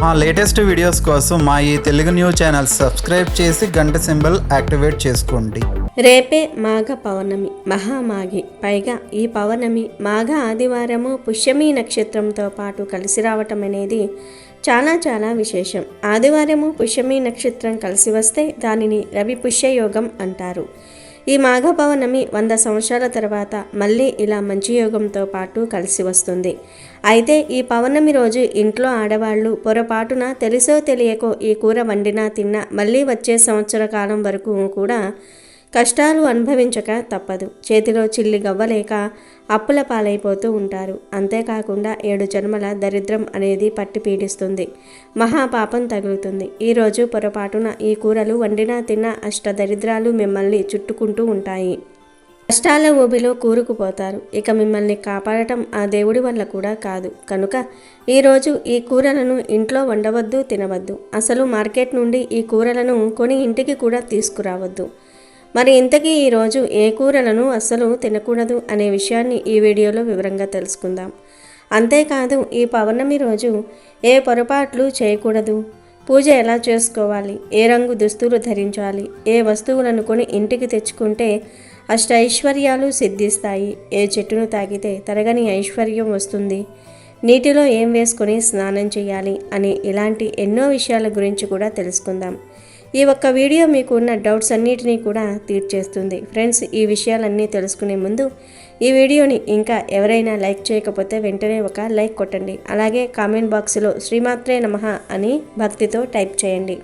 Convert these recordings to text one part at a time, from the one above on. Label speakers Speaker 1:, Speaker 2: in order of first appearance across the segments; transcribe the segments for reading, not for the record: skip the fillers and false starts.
Speaker 1: మా latest videos కోసం మా ఈ తెలుగు న్యూస్ ఛానల్ సబ్స్క్రైబ్ చేసి గంట సింబల్ యాక్టివేట్ చేసుకోండి.
Speaker 2: రేపే మాఘ పౌర్ణమి, మహామాఘి. పైగా ఈ పౌర్ణమి మాఘ ఆదివారము పుష్యమి నక్షత్రంతో పాటు కలిసి రావటం అనేది చాలా విశేషం. ఆదివారము పుష్యమి నక్షత్రం కలిసి వస్తే దానిని రవి పుష్యయోగం అంటారు. ఈ మాఘ పౌర్ణమి 100 సంవత్సరాల తర్వాత మళ్ళీ ఇలా మంచి యోగంతో పాటు కలిసి వస్తుంది. అయితే ఈ పౌర్ణమి రోజు ఇంట్లో ఆడవాళ్ళు పొరపాటున తెలుసో తెలియకో ఈ కూర వండినా తిన్నా మళ్ళీ వచ్చే సంవత్సర కాలం వరకు కూడా కష్టాలు అనుభవించక తప్పదు. చేతిలో చిల్లి గవ్వలేక అప్పుల పాలైపోతూ ఉంటారు. అంతేకాకుండా 7 జన్మల దరిద్రం అనేది పట్టి పీడిస్తుంది, మహాపాపం తగులుతుంది. ఈరోజు పొరపాటున ఈ కూరలు వండినా తిన్నా అష్టదరిద్రాలు మిమ్మల్ని చుట్టుకుంటూ ఉంటాయి. కష్టాల ఊబిలో కూరుకుపోతారు. ఇక మిమ్మల్ని కాపాడటం ఆ దేవుడి వల్ల కూడా కాదు. కనుక ఈరోజు ఈ కూరలను ఇంట్లో వండవద్దు, తినవద్దు. అసలు మార్కెట్ నుండి ఈ కూరలను కొని ఇంటికి కూడా తీసుకురావద్దు. మరి ఇంతకీ ఈరోజు ఏ కూరలను అస్సలు తినకూడదు అనే విషయాన్ని ఈ వీడియోలో వివరంగా తెలుసుకుందాం. అంతేకాదు ఈ పౌర్ణమి రోజు ఏ పొరపాట్లు చేయకూడదు, పూజ ఎలా చేసుకోవాలి, ఏ రంగు దుస్తులు ధరించాలి, ఏ వస్తువులను కొని ఇంటికి తెచ్చుకుంటే అష్ట ఐశ్వర్యాలు సిద్ధిస్తాయి, ఏ చెట్టును తాకితే తరగని ఐశ్వర్యం వస్తుంది, నీటిలో ఏం వేసుకొని స్నానం చేయాలి అని ఇలాంటి ఎన్నో విషయాల గురించి కూడా తెలుసుకుందాం. ఈ ఒక్క వీడియో మీకు ఉన్న డౌట్స్ అన్నిటినీ కూడా తీర్చేస్తుంది. ఫ్రెండ్స్, ఈ విషయాలన్నీ తెలుసుకునే ముందు ఈ వీడియోని ఇంకా ఎవరైనా లైక్ చేయకపోతే వెంటనే ఒక లైక్ కొట్టండి. అలాగే కామెంట్ బాక్స్లో శ్రీమాత్రే నమః అని భక్తితో టైప్ చేయండి.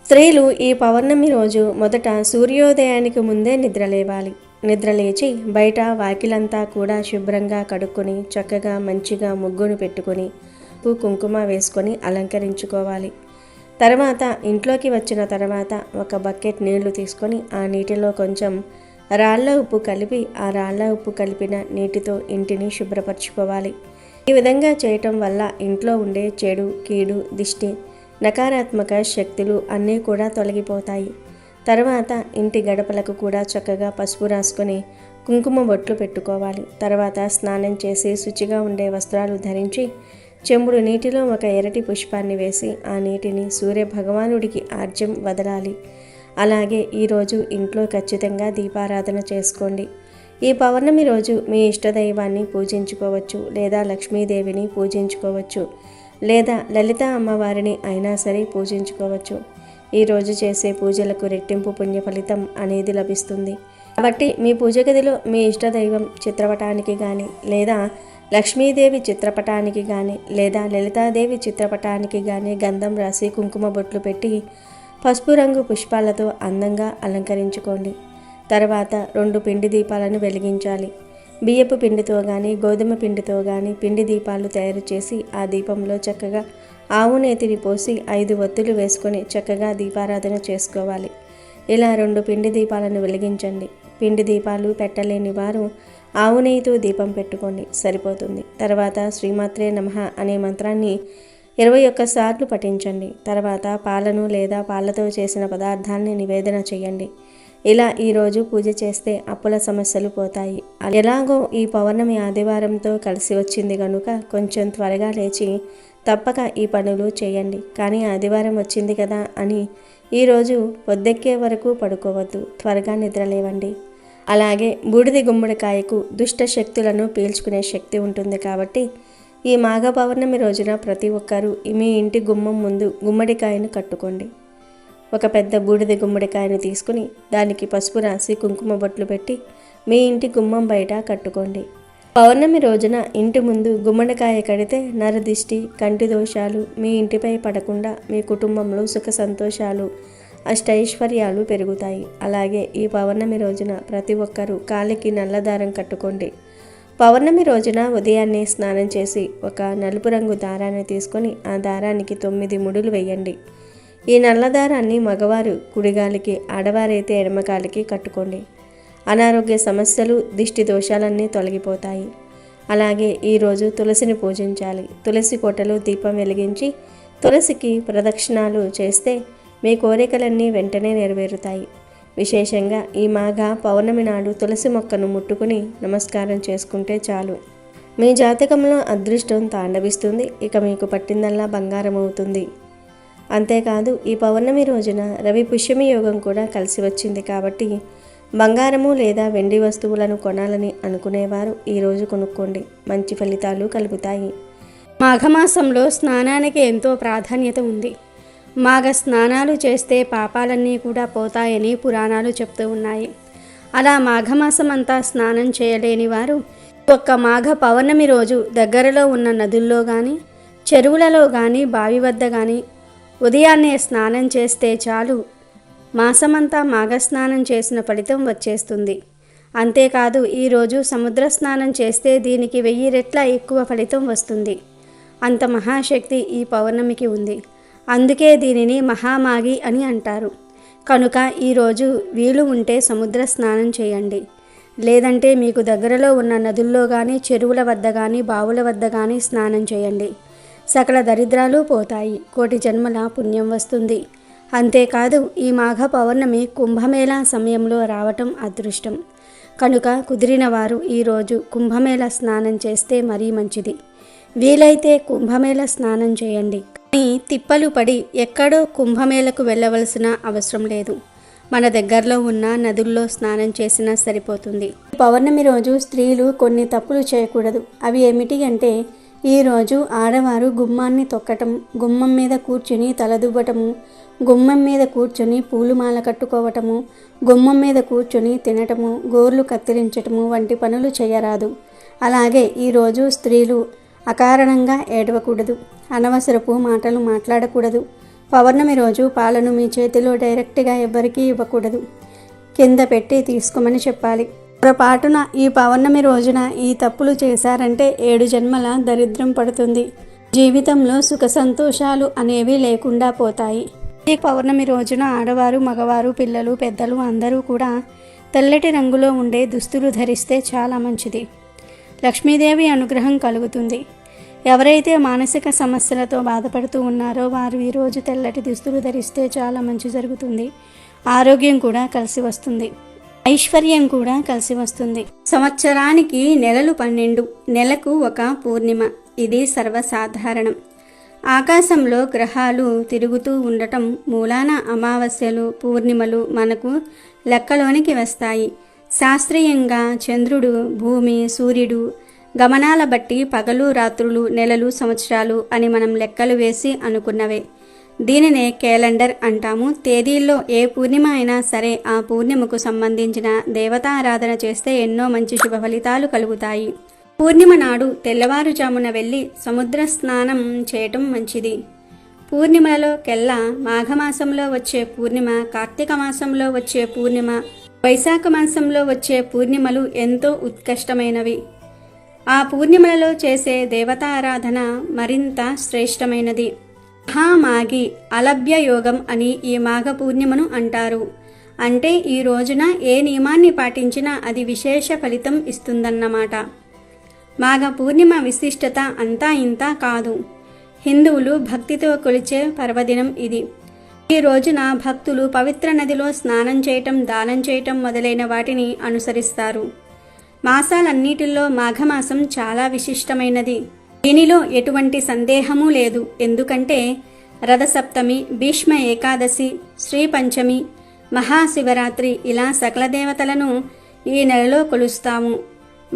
Speaker 2: స్త్రీలు ఈ పౌర్ణమి రోజు మొదట సూర్యోదయానికి ముందే నిద్రలేవాలి. నిద్రలేచి బయట వాకిలంతా కూడా శుభ్రంగా కడుక్కొని చక్కగా మంచిగా ముగ్గును పెట్టుకొని కుంకుమ వేసుకొని అలంకరించుకోవాలి. తర్వాత ఇంట్లోకి వచ్చిన తర్వాత ఒక బకెట్ నీళ్లు తీసుకొని ఆ నీటిలో కొంచెం రాళ్ళ ఉప్పు కలిపి ఆ రాళ్ళ ఉప్పు కలిపిన నీటితో ఇంటిని శుభ్రపరచుకోవాలి. ఈ విధంగా చేయటం వల్ల ఇంట్లో ఉండే చెడు, కీడు, దిష్టి, నకారాత్మక శక్తులు అన్నీ కూడా తొలగిపోతాయి. తర్వాత ఇంటి గడపలకు కూడా చక్కగా పసుపు రాసుకొని కుంకుమ బొట్లు పెట్టుకోవాలి. తర్వాత స్నానం చేసి శుచిగా ఉండే వస్త్రాలు ధరించి చెంబుడు నీటిలో ఒక ఎర్రటి పుష్పాన్ని వేసి ఆ నీటిని సూర్య భగవానుడికి ఆర్జ్యం వదలాలి. అలాగే ఈరోజు ఇంట్లో ఖచ్చితంగా దీపారాధన చేసుకోండి. ఈ పౌర్ణమి రోజు మీ ఇష్టదైవాన్ని పూజించుకోవచ్చు, లేదా లక్ష్మీదేవిని పూజించుకోవచ్చు, లేదా లలిత అమ్మవారిని అయినా సరే పూజించుకోవచ్చు. ఈరోజు చేసే పూజలకు రెట్టింపు పుణ్య ఫలితం అనేది లభిస్తుంది. కాబట్టి మీ పూజ గదిలో మీ ఇష్టదైవం చిత్రపటానికి కానీ, లేదా లక్ష్మీదేవి చిత్రపటానికి కానీ, లేదా లలితాదేవి చిత్రపటానికి కానీ గంధం రాసి కుంకుమ బొట్లు పెట్టి పసుపు రంగు పుష్పాలతో అందంగా అలంకరించుకోండి. తర్వాత 2 పిండి దీపాలను వెలిగించాలి. బియ్యపు పిండితో కానీ గోధుమ పిండితో కానీ పిండి దీపాలు తయారు చేసి ఆ దీపంలో చక్కగా ఆవు నేతిని పోసి 5 ఒత్తులు వేసుకొని చక్కగా దీపారాధన చేసుకోవాలి. ఇలా 2 పిండి దీపాలను వెలిగించండి. పిండి దీపాలు పెట్టలేని వారు ఆవు నెయ్యితో దీపం పెట్టుకోండి, సరిపోతుంది. తర్వాత శ్రీమాత్రే నమః అనే మంత్రాన్ని 21 సార్లు పఠించండి. తర్వాత పాలను లేదా పాలతో చేసిన పదార్థాన్ని నివేదన చేయండి. ఇలా ఈరోజు పూజ చేస్తే అప్పుల సమస్యలు పోతాయి. ఎలాగో ఈ పౌర్ణమి ఆదివారంతో కలిసి వచ్చింది కనుక కొంచెం త్వరగా లేచి తప్పక ఈ పనులు చేయండి. కానీ ఆదివారం వచ్చింది కదా అని ఈరోజు పొద్దెక్కే వరకు పడుకోవద్దు, త్వరగా నిద్రలేవండి. అలాగే బూడిద గుమ్మడికాయకు దుష్ట శక్తులను పీల్చుకునే శక్తి ఉంటుంది. కాబట్టి ఈ మాఘ పౌర్ణమి రోజున ప్రతి ఒక్కరూ మీ ఇంటి గుమ్మం ముందు గుమ్మడికాయను కట్టుకోండి. ఒక పెద్ద బూడిద గుమ్మడికాయను తీసుకుని దానికి పసుపు రాసి కుంకుమ బొట్లు పెట్టి మీ ఇంటి గుమ్మం బయట కట్టుకోండి. పౌర్ణమి రోజున ఇంటి ముందు గుమ్మడికాయ కడితే నరదిష్టి, కంటి దోషాలు మీ ఇంటిపై పడకుండా మీ కుటుంబంలో సుఖ సంతోషాలు, అష్టైశ్వర్యాలు పెరుగుతాయి. అలాగే ఈ పౌర్ణమి రోజున ప్రతి ఒక్కరూ కాలికి నల్లదారం కట్టుకోండి. పౌర్ణమి రోజున ఉదయాన్నే స్నానం చేసి ఒక నలుపు రంగు దారాన్ని తీసుకొని ఆ దారానికి 9 ముడులు వేయండి. ఈ నల్లదారాన్ని మగవారు కుడిగాలికి, ఆడవారైతే ఎడమకాలికి కట్టుకోండి. అనారోగ్య సమస్యలు, దిష్టి దోషాలన్నీ తొలగిపోతాయి. అలాగే ఈరోజు తులసిని పూజించాలి. తులసి కోటలో దీపం వెలిగించి తులసికి ప్రదక్షిణాలు చేస్తే మీ కోరికలన్నీ వెంటనే నెరవేరుతాయి. విశేషంగా ఈ మాఘ పౌర్ణమి నాడు తులసి మొక్కను ముట్టుకుని నమస్కారం చేసుకుంటే చాలు. మీ జాతకంలో అదృష్టం తాండవిస్తుంది. ఇక మీకు పట్టిందల్లా బంగారం అవుతుంది. అంతేకాదు ఈ పౌర్ణమి రోజున రవి పుష్యమి యోగం కూడా కలిసి వచ్చింది కాబట్టి బంగారము లేదా వెండి వస్తువులను కొనాలని అనుకునేవారు ఈరోజు కొనుక్కోండి. మంచి ఫలితాలు కలుగుతాయి. మాఘమాసంలో స్నానానికి ఎంతో ప్రాధాన్యత ఉంది. మాఘ స్నానాలు చేస్తే పాపాలన్నీ కూడా పోతాయని పురాణాలు చెప్తూ ఉన్నాయి. అలా మాఘమాసం అంతా స్నానం చేయలేని వారు ఒక్క మాఘ పౌర్ణమి రోజు దగ్గరలో ఉన్న నదుల్లో కానీ చెరువులలో కానీ బావి వద్ద కానీ ఉదయాన్నే స్నానం చేస్తే చాలు మాసమంతా మాఘస్నానం చేసిన ఫలితం వచ్చేస్తుంది. అంతేకాదు ఈరోజు సముద్ర స్నానం చేస్తే దీనికి 1000 రెట్ల ఎక్కువ ఫలితం వస్తుంది. అంత మహాశక్తి ఈ పౌర్ణమికి ఉంది. అందుకే దీనిని మహామాఘి అని అంటారు. కనుక ఈరోజు వీలు ఉంటే సముద్ర స్నానం చేయండి. లేదంటే మీకు దగ్గరలో ఉన్న నదుల్లో కానీ చెరువుల వద్ద కానీ బావుల వద్ద కానీ స్నానం చేయండి. సకల దరిద్రాలు పోతాయి. కోటి జన్మల పుణ్యం వస్తుంది. అంతేకాదు ఈ మాఘ పౌర్ణమి కుంభమేళా సమయంలో రావటం అదృష్టం. కనుక కుదిరిన వారు ఈరోజు కుంభమేళ స్నానం చేస్తే మరీ మంచిది. వీలైతే కుంభమేళ స్నానం చేయండి. కానీ తిప్పలు పడి ఎక్కడో కుంభమేళకు వెళ్ళవలసిన అవసరం లేదు. మన దగ్గరలో ఉన్న నదుల్లో స్నానం చేసినా సరిపోతుంది. పౌర్ణమి రోజు స్త్రీలు కొన్ని తప్పులు చేయకూడదు. అవి ఏమిటి అంటే ఈరోజు ఆడవారు గుమ్మాన్ని తొక్కటం, గుమ్మం మీద కూర్చుని తలదువ్వటము, గుమ్మం మీద కూర్చొని పూలుమాల కట్టుకోవటము, గుమ్మం మీద కూర్చొని తినటము, గోర్లు కత్తిరించటము వంటి పనులు చేయరాదు. అలాగే ఈరోజు స్త్రీలు అకారణంగా ఏడవకూడదు. అనవసరపు మాటలు మాట్లాడకూడదు. పౌర్ణమి రోజు పాలను మీ చేతిలో డైరెక్ట్గా ఎవ్వరికీ ఇవ్వకూడదు. కింద పెట్టి తీసుకోమని చెప్పాలి. పొరపాటున ఈ పౌర్ణమి రోజున ఈ తప్పులు చేశారంటే 7 జన్మల దరిద్రం పడుతుంది. జీవితంలో సుఖ సంతోషాలు అనేవి లేకుండా పోతాయి. ఈ పౌర్ణమి రోజున ఆడవారు, మగవారు, పిల్లలు, పెద్దలు అందరూ కూడా తెల్లటి రంగులో ఉండే దుస్తులు ధరిస్తే చాలా మంచిది. లక్ష్మీదేవి అనుగ్రహం కలుగుతుంది. ఎవరైతే మానసిక సమస్యలతో బాధపడుతూ ఉన్నారో వారు ఈరోజు తెల్లటి దుస్తులు ధరిస్తే చాలా మంచి జరుగుతుంది. ఆరోగ్యం కూడా కలిసి వస్తుంది. ఐశ్వర్యం కూడా కలిసి వస్తుంది. సంవత్సరానికి నెలలు 12, నెలకు ఒక పూర్ణిమ. ఇది సర్వసాధారణం. ఆకాశంలో గ్రహాలు తిరుగుతూ ఉండటం మూలాన అమావాస్యలు, పూర్ణిమలు మనకు లెక్కలోనికి వస్తాయి. శాస్త్రీయంగా చంద్రుడు, భూమి, సూర్యుడు గమనాల బట్టి పగలు, రాత్రులు, నెలలు, సంవత్సరాలు అని మనం లెక్కలు వేసి అనుకున్నవే. దీనినే క్యాలెండర్ అంటాము. తేదీల్లో ఏ పూర్ణిమ అయినా సరే ఆ పూర్ణిమకు సంబంధించిన దేవతారాధన చేస్తే ఎన్నో మంచి శుభ ఫలితాలు కలుగుతాయి. పూర్ణిమ నాడు తెల్లవారుజామున వెళ్ళి సముద్ర స్నానం చేయటం మంచిది. పూర్ణిమలలో కెల్లా మాఘమాసంలో వచ్చే పూర్ణిమ, కార్తీక మాసంలో వచ్చే పూర్ణిమ, వైశాఖ మాసంలో వచ్చే పూర్ణిమలు ఎంతో ఉత్కృష్టమైనవి. ఆ పూర్ణిమలలో చేసే దేవతారాధన మరింత శ్రేష్టమైనది. మహామాఘి అలభ్య యోగం అని ఈ మాఘ పూర్ణిమను అంటారు. అంటే ఈ రోజున ఏ నియమాన్ని పాటించినా అది విశేష ఫలితం ఇస్తుందన్నమాట. మాఘ పూర్ణిమ విశిష్టత అంతా ఇంతా కాదు. హిందువులు భక్తితో కొలిచే పర్వదినం ఇది. ఈ రోజున భక్తులు పవిత్ర నదిలో స్నానం చేయటం, దానం చేయటం మొదలైన వాటిని అనుసరిస్తారు. మాసాలన్నిటిలో మాఘమాసం చాలా విశిష్టమైనది. దీనిలో ఎటువంటి సందేహమూ లేదు. ఎందుకంటే రథసప్తమి, భీష్మ ఏకాదశి, శ్రీ పంచమి, మహాశివరాత్రి ఇలా సకల దేవతలను ఈ నెలలో కొలుస్తాము.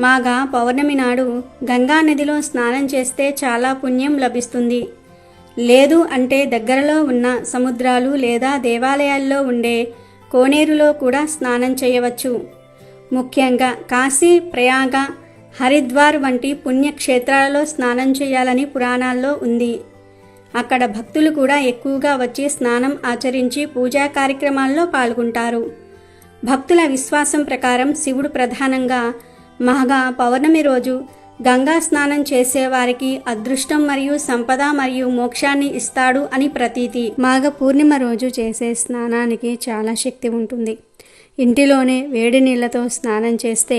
Speaker 2: మాఘ పౌర్ణమి నాడు గంగా నదిలో స్నానం చేస్తే చాలా పుణ్యం లభిస్తుంది. లేదు అంటే దగ్గరలో ఉన్న సముద్రాలు లేదా దేవాలయాల్లో ఉండే కోనేరులో కూడా స్నానం చేయవచ్చు. ముఖ్యంగా కాశీ, ప్రయాగ, హరిద్వార్ వంటి పుణ్యక్షేత్రాలలో స్నానం చేయాలని పురాణాల్లో ఉంది. అక్కడ భక్తులు కూడా ఎక్కువగా వచ్చి స్నానం ఆచరించి పూజా కార్యక్రమాల్లో పాల్గొంటారు. భక్తుల విశ్వాసం ప్రకారం శివుడు ప్రధానంగా మాఘ పౌర్ణమి రోజు గంగా స్నానం చేసేవారికి అదృష్టం మరియు సంపద మరియు మోక్షాన్ని ఇస్తాడు అని ప్రతీతి. మాఘ పూర్ణిమ రోజు చేసే స్నానానికి చాలా శక్తి ఉంటుంది. ఇంటిలోనే వేడి నీళ్లతో స్నానం చేస్తే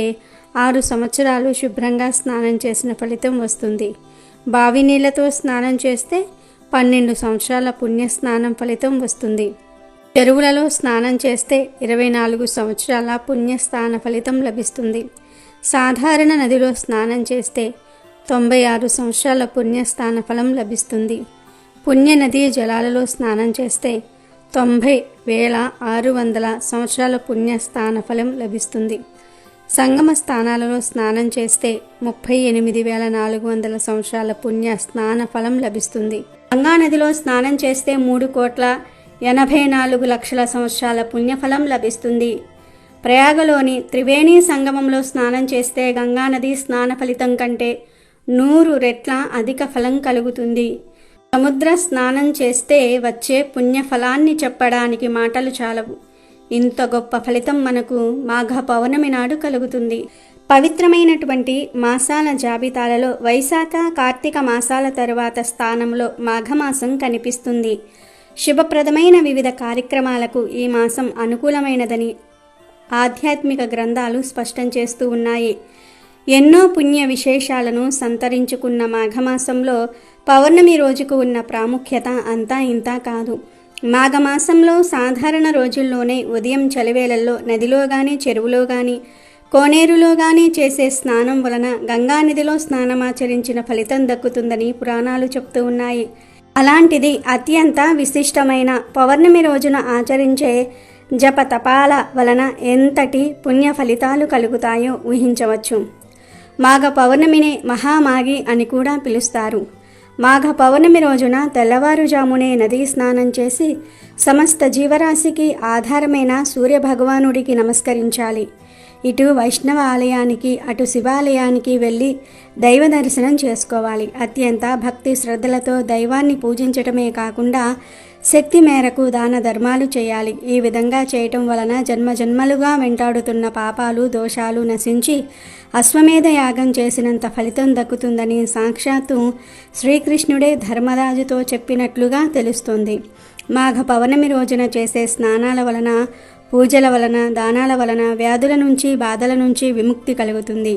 Speaker 2: 6 సంవత్సరాలు శుభ్రంగా స్నానం చేసిన ఫలితం వస్తుంది. బావి నీళ్లతో స్నానం చేస్తే 12 సంవత్సరాల పుణ్య స్నానం ఫలితం వస్తుంది. చెరువులలో స్నానం చేస్తే 24 సంవత్సరాల పుణ్యస్నాన ఫలితం లభిస్తుంది. సాధారణ నదిలో స్నానం చేస్తే
Speaker 3: 96 సంవత్సరాల పుణ్యస్థాన ఫలం లభిస్తుంది. పుణ్య నదీ జలాలలో స్నానం చేస్తే 90,600 సంవత్సరాల పుణ్యస్థాన ఫలం లభిస్తుంది. సంగమ స్థానాలలో స్నానం చేస్తే 38,400 సంవత్సరాల పుణ్య స్నాన ఫలం లభిస్తుంది. గంగా నదిలో స్నానం చేస్తే 3,84,00,000 సంవత్సరాల పుణ్యఫలం లభిస్తుంది. ప్రయాగలోని త్రివేణి సంగమంలో స్నానం చేస్తే గంగానది స్నాన ఫలితం కంటే 100 రెట్ల అధిక ఫలం కలుగుతుంది. సముద్ర స్నానం చేస్తే వచ్చే పుణ్యఫలాన్ని చెప్పడానికి మాటలు చాలవు. ఇంత గొప్ప ఫలితం మనకు మాఘ పౌర్ణమి నాడు కలుగుతుంది. పవిత్రమైనటువంటి మాసాల జాబితాలలో వైశాఖ కార్తీక మాసాల తరువాత స్థానంలో మాఘమాసం కనిపిస్తుంది. శుభప్రదమైన వివిధ కార్యక్రమాలకు ఈ మాసం అనుకూలమైనదని ఆధ్యాత్మిక గ్రంథాలు స్పష్టం చేస్తూ ఉన్నాయి. ఎన్నో పుణ్య విశేషాలను సంతరించుకున్న మాఘమాసంలో పౌర్ణమి రోజుకు ఉన్న ప్రాముఖ్యత అంతా ఇంతా కాదు. మాఘమాసంలో సాధారణ రోజుల్లోనే ఉదయం చలివేళల్లో నదిలో కానీ చెరువులో కానీ కోనేరులో కానీ చేసే స్నానం వలన గంగానదిలో స్నానమాచరించిన ఫలితం దక్కుతుందని పురాణాలు చెప్తూ ఉన్నాయి. అలాంటిది అత్యంత విశిష్టమైన పౌర్ణమి రోజున ఆచరించే జప తపాల వలన ఎంతటి పుణ్య ఫలితాలు కలుగుతాయో ఊహించవచ్చు. మాఘ పౌర్ణమినే మహామాఘి అని కూడా పిలుస్తారు. మాఘ పౌర్ణమి రోజున తెల్లవారుజామునే నదీ స్నానం చేసి సమస్త జీవరాశికి ఆధారమైన సూర్యభగవానుడికి నమస్కరించాలి. ఇటు వైష్ణవ ఆలయానికి అటు శివాలయానికి వెళ్ళి దైవ దర్శనం చేసుకోవాలి. అత్యంత భక్తి శ్రద్ధలతో దైవాన్ని పూజించటమే కాకుండా శక్తి మేరకు దాన ధర్మాలు చేయాలి. ఈ విధంగా చేయటం వలన జన్మజన్మలుగా వెంటాడుతున్న పాపాలు దోషాలు నశించి అశ్వమేధ యాగం చేసినంత ఫలితం దక్కుతుందని సాక్షాత్తు శ్రీకృష్ణుడే ధర్మరాజుతో చెప్పినట్లుగా తెలుస్తుంది. మాఘ పౌర్ణమి రోజున చేసే స్నానాల వలన పూజల వలన దానాల వలన వ్యాధుల నుంచి బాధల నుంచి విముక్తి కలుగుతుంది.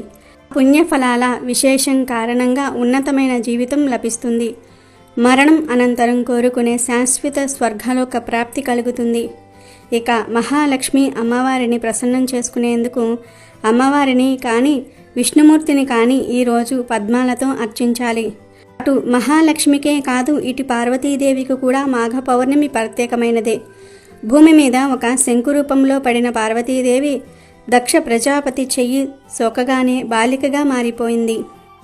Speaker 3: పుణ్యఫలాల విశేషం కారణంగా ఉన్నతమైన జీవితం లభిస్తుంది. మరణం అనంతరం కోరుకునే శాశ్వత స్వర్గలోక ప్రాప్తి కలుగుతుంది. ఇక మహాలక్ష్మి అమ్మవారిని ప్రసన్నం చేసుకునేందుకు అమ్మవారిని కానీ విష్ణుమూర్తిని కానీ ఈరోజు పద్మాలతో అర్చించాలి. అటు మహాలక్ష్మికే కాదు ఇటు పార్వతీదేవికి కూడా మాఘ పౌర్ణమి ప్రత్యేకమైనదే. భూమి మీద ఒక శంకు రూపంలో పడిన పార్వతీదేవి దక్ష ప్రజాపతి చెయ్యి సోకగానే బాలికగా మారిపోయింది.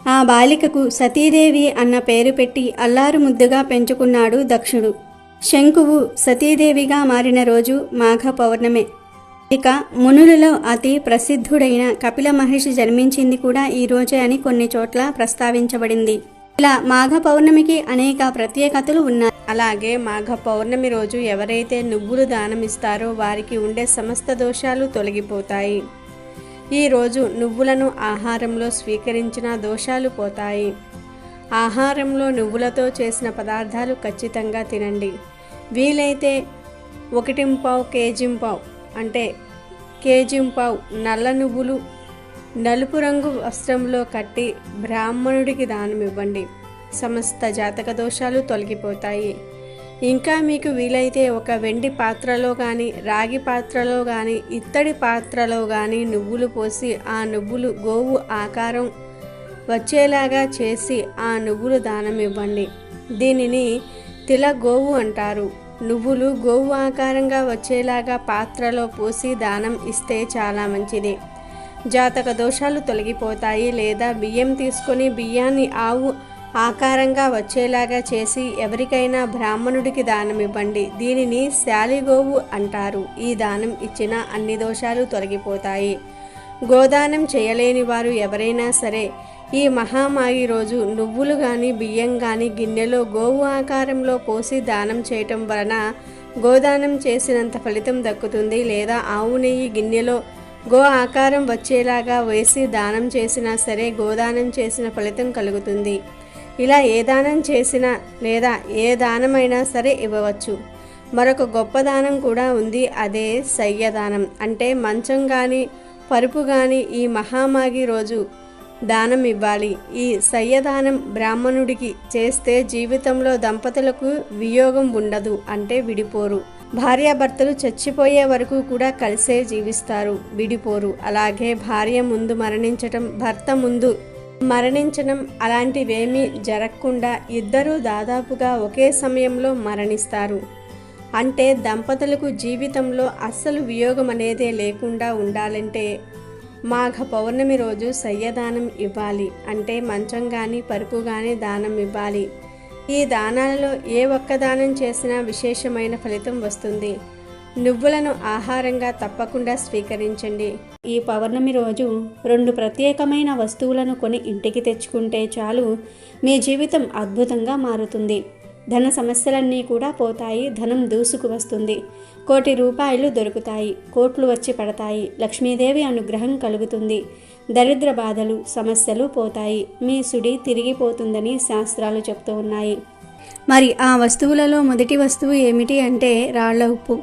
Speaker 3: ఆ బాలికకు సతీదేవి అన్న పేరు పెట్టి అల్లారు ముద్దుగా పెంచుకున్నాడు దక్షుడు. శంకువు సతీదేవిగా మారిన రోజు మాఘ పౌర్ణమే. ఇక మునులలో అతి ప్రసిద్ధుడైన కపిల మహర్షి జన్మించింది కూడా ఈ రోజే అని కొన్ని చోట్ల ప్రస్తావించబడింది. ఇలా మాఘ పౌర్ణమికి అనేక ప్రత్యేకతలు ఉన్నాయి. అలాగే మాఘ పౌర్ణమి రోజు ఎవరైతే నువ్వులు దానమిస్తారో వారికి ఉండే సమస్త దోషాలు తొలగిపోతాయి. ఈరోజు నువ్వులను ఆహారంలో స్వీకరించిన దోషాలు పోతాయి. ఆహారంలో నువ్వులతో చేసిన పదార్థాలు ఖచ్చితంగా తినండి. వీలైతే 1.25 కేజీంపావు అంటే కేజీంపావు నల్ల నువ్వులు నలుపు రంగు వస్త్రంలో కట్టి బ్రాహ్మణుడికి దానమివ్వండి. సమస్త జాతక దోషాలు తొలగిపోతాయి. ఇంకా మీకు వీలైతే ఒక వెండి పాత్రలో కానీ రాగి పాత్రలో కానీ ఇత్తడి పాత్రలో కానీ నువ్వులు పోసి ఆ నువ్వులు గోవు ఆకారం వచ్చేలాగా చేసి ఆ నువ్వులు దానం ఇవ్వండి. దీనిని తిల గోవు అంటారు. నువ్వులు గోవు ఆకారంగా వచ్చేలాగా పాత్రలో పోసి దానం ఇస్తే చాలా మంచిది. జాతక దోషాలు తొలగిపోతాయి. లేదా బియ్యం తీసుకొని బియ్యాన్ని ఆవు ఆకారంగా వచ్చేలాగా చేసి ఎవరికైనా బ్రాహ్మణుడికి దానం ఇవ్వండి. దీనిని శాలిగోవు అంటారు. ఈ దానం ఇచ్చిన అన్ని దోషాలు తొలగిపోతాయి. గోదానం చేయలేని వారు ఎవరైనా సరే ఈ మహామాఘి రోజు నువ్వులు కానీ బియ్యం కానీ గిన్నెలో గోవు ఆకారంలో పోసి దానం చేయటం వలన గోదానం చేసినంత ఫలితం దక్కుతుంది. లేదా ఆవు నెయ్యి గిన్నెలో గో ఆకారం వచ్చేలాగా వేసి దానం చేసినా సరే గోదానం చేసిన ఫలితం కలుగుతుంది. ఇలా ఏ దానం చేసినా లేదా ఏ దానమైనా సరే ఇవ్వవచ్చు. మరొక గొప్ప దానం కూడా ఉంది. అదే శయ్యదానం. అంటే మంచం కానీ పరుపు కానీ ఈ మహామాఘి రోజు దానం ఇవ్వాలి. ఈ శయ్యదానం బ్రాహ్మణుడికి చేస్తే జీవితంలో దంపతులకు వియోగం ఉండదు. అంటే విడిపోరు. భార్యాభర్తలు చచ్చిపోయే వరకు కూడా కలిసే జీవిస్తారు, విడిపోరు. అలాగే భార్య ముందు మరణించటం, భర్త ముందు
Speaker 2: మరణించడం అలాంటివేమీ జరగకుండా ఇద్దరూ దాదాపుగా ఒకే సమయంలో మరణిస్తారు. అంటే దంపతులకు జీవితంలో అస్సలు వియోగం అనేదే లేకుండా ఉండాలంటే మాఘ పౌర్ణమి రోజు సయ్యదానం ఇవ్వాలి. అంటే మంచం కానీ పరుపు కానీ దానం ఇవ్వాలి. ఈ దానాలలో ఏ ఒక్క దానం చేసినా విశేషమైన ఫలితం వస్తుంది. నువ్వులను ఆహారంగా తప్పకుండా స్వీకరించండి.
Speaker 3: ఈ పౌర్ణమి రోజు 2 ప్రత్యేకమైన వస్తువులను కొని ఇంటికి తెచ్చుకుంటే చాలు, మీ జీవితం అద్భుతంగా మారుతుంది. ధన సమస్యలన్నీ కూడా పోతాయి. ధనం దూసుకు వస్తుంది. 1 కోటి రూపాయలు దొరుకుతాయి. కోట్లు వచ్చి పడతాయి. లక్ష్మీదేవి అనుగ్రహం కలుగుతుంది. దరిద్ర బాధలు సమస్యలు పోతాయి. మీ సుడి తిరిగిపోతుందని శాస్త్రాలు చెప్తూ ఉన్నాయి. మరి ఆ వస్తువులలో మొదటి వస్తువు ఏమిటి అంటే రాళ్ల ఉప్పు.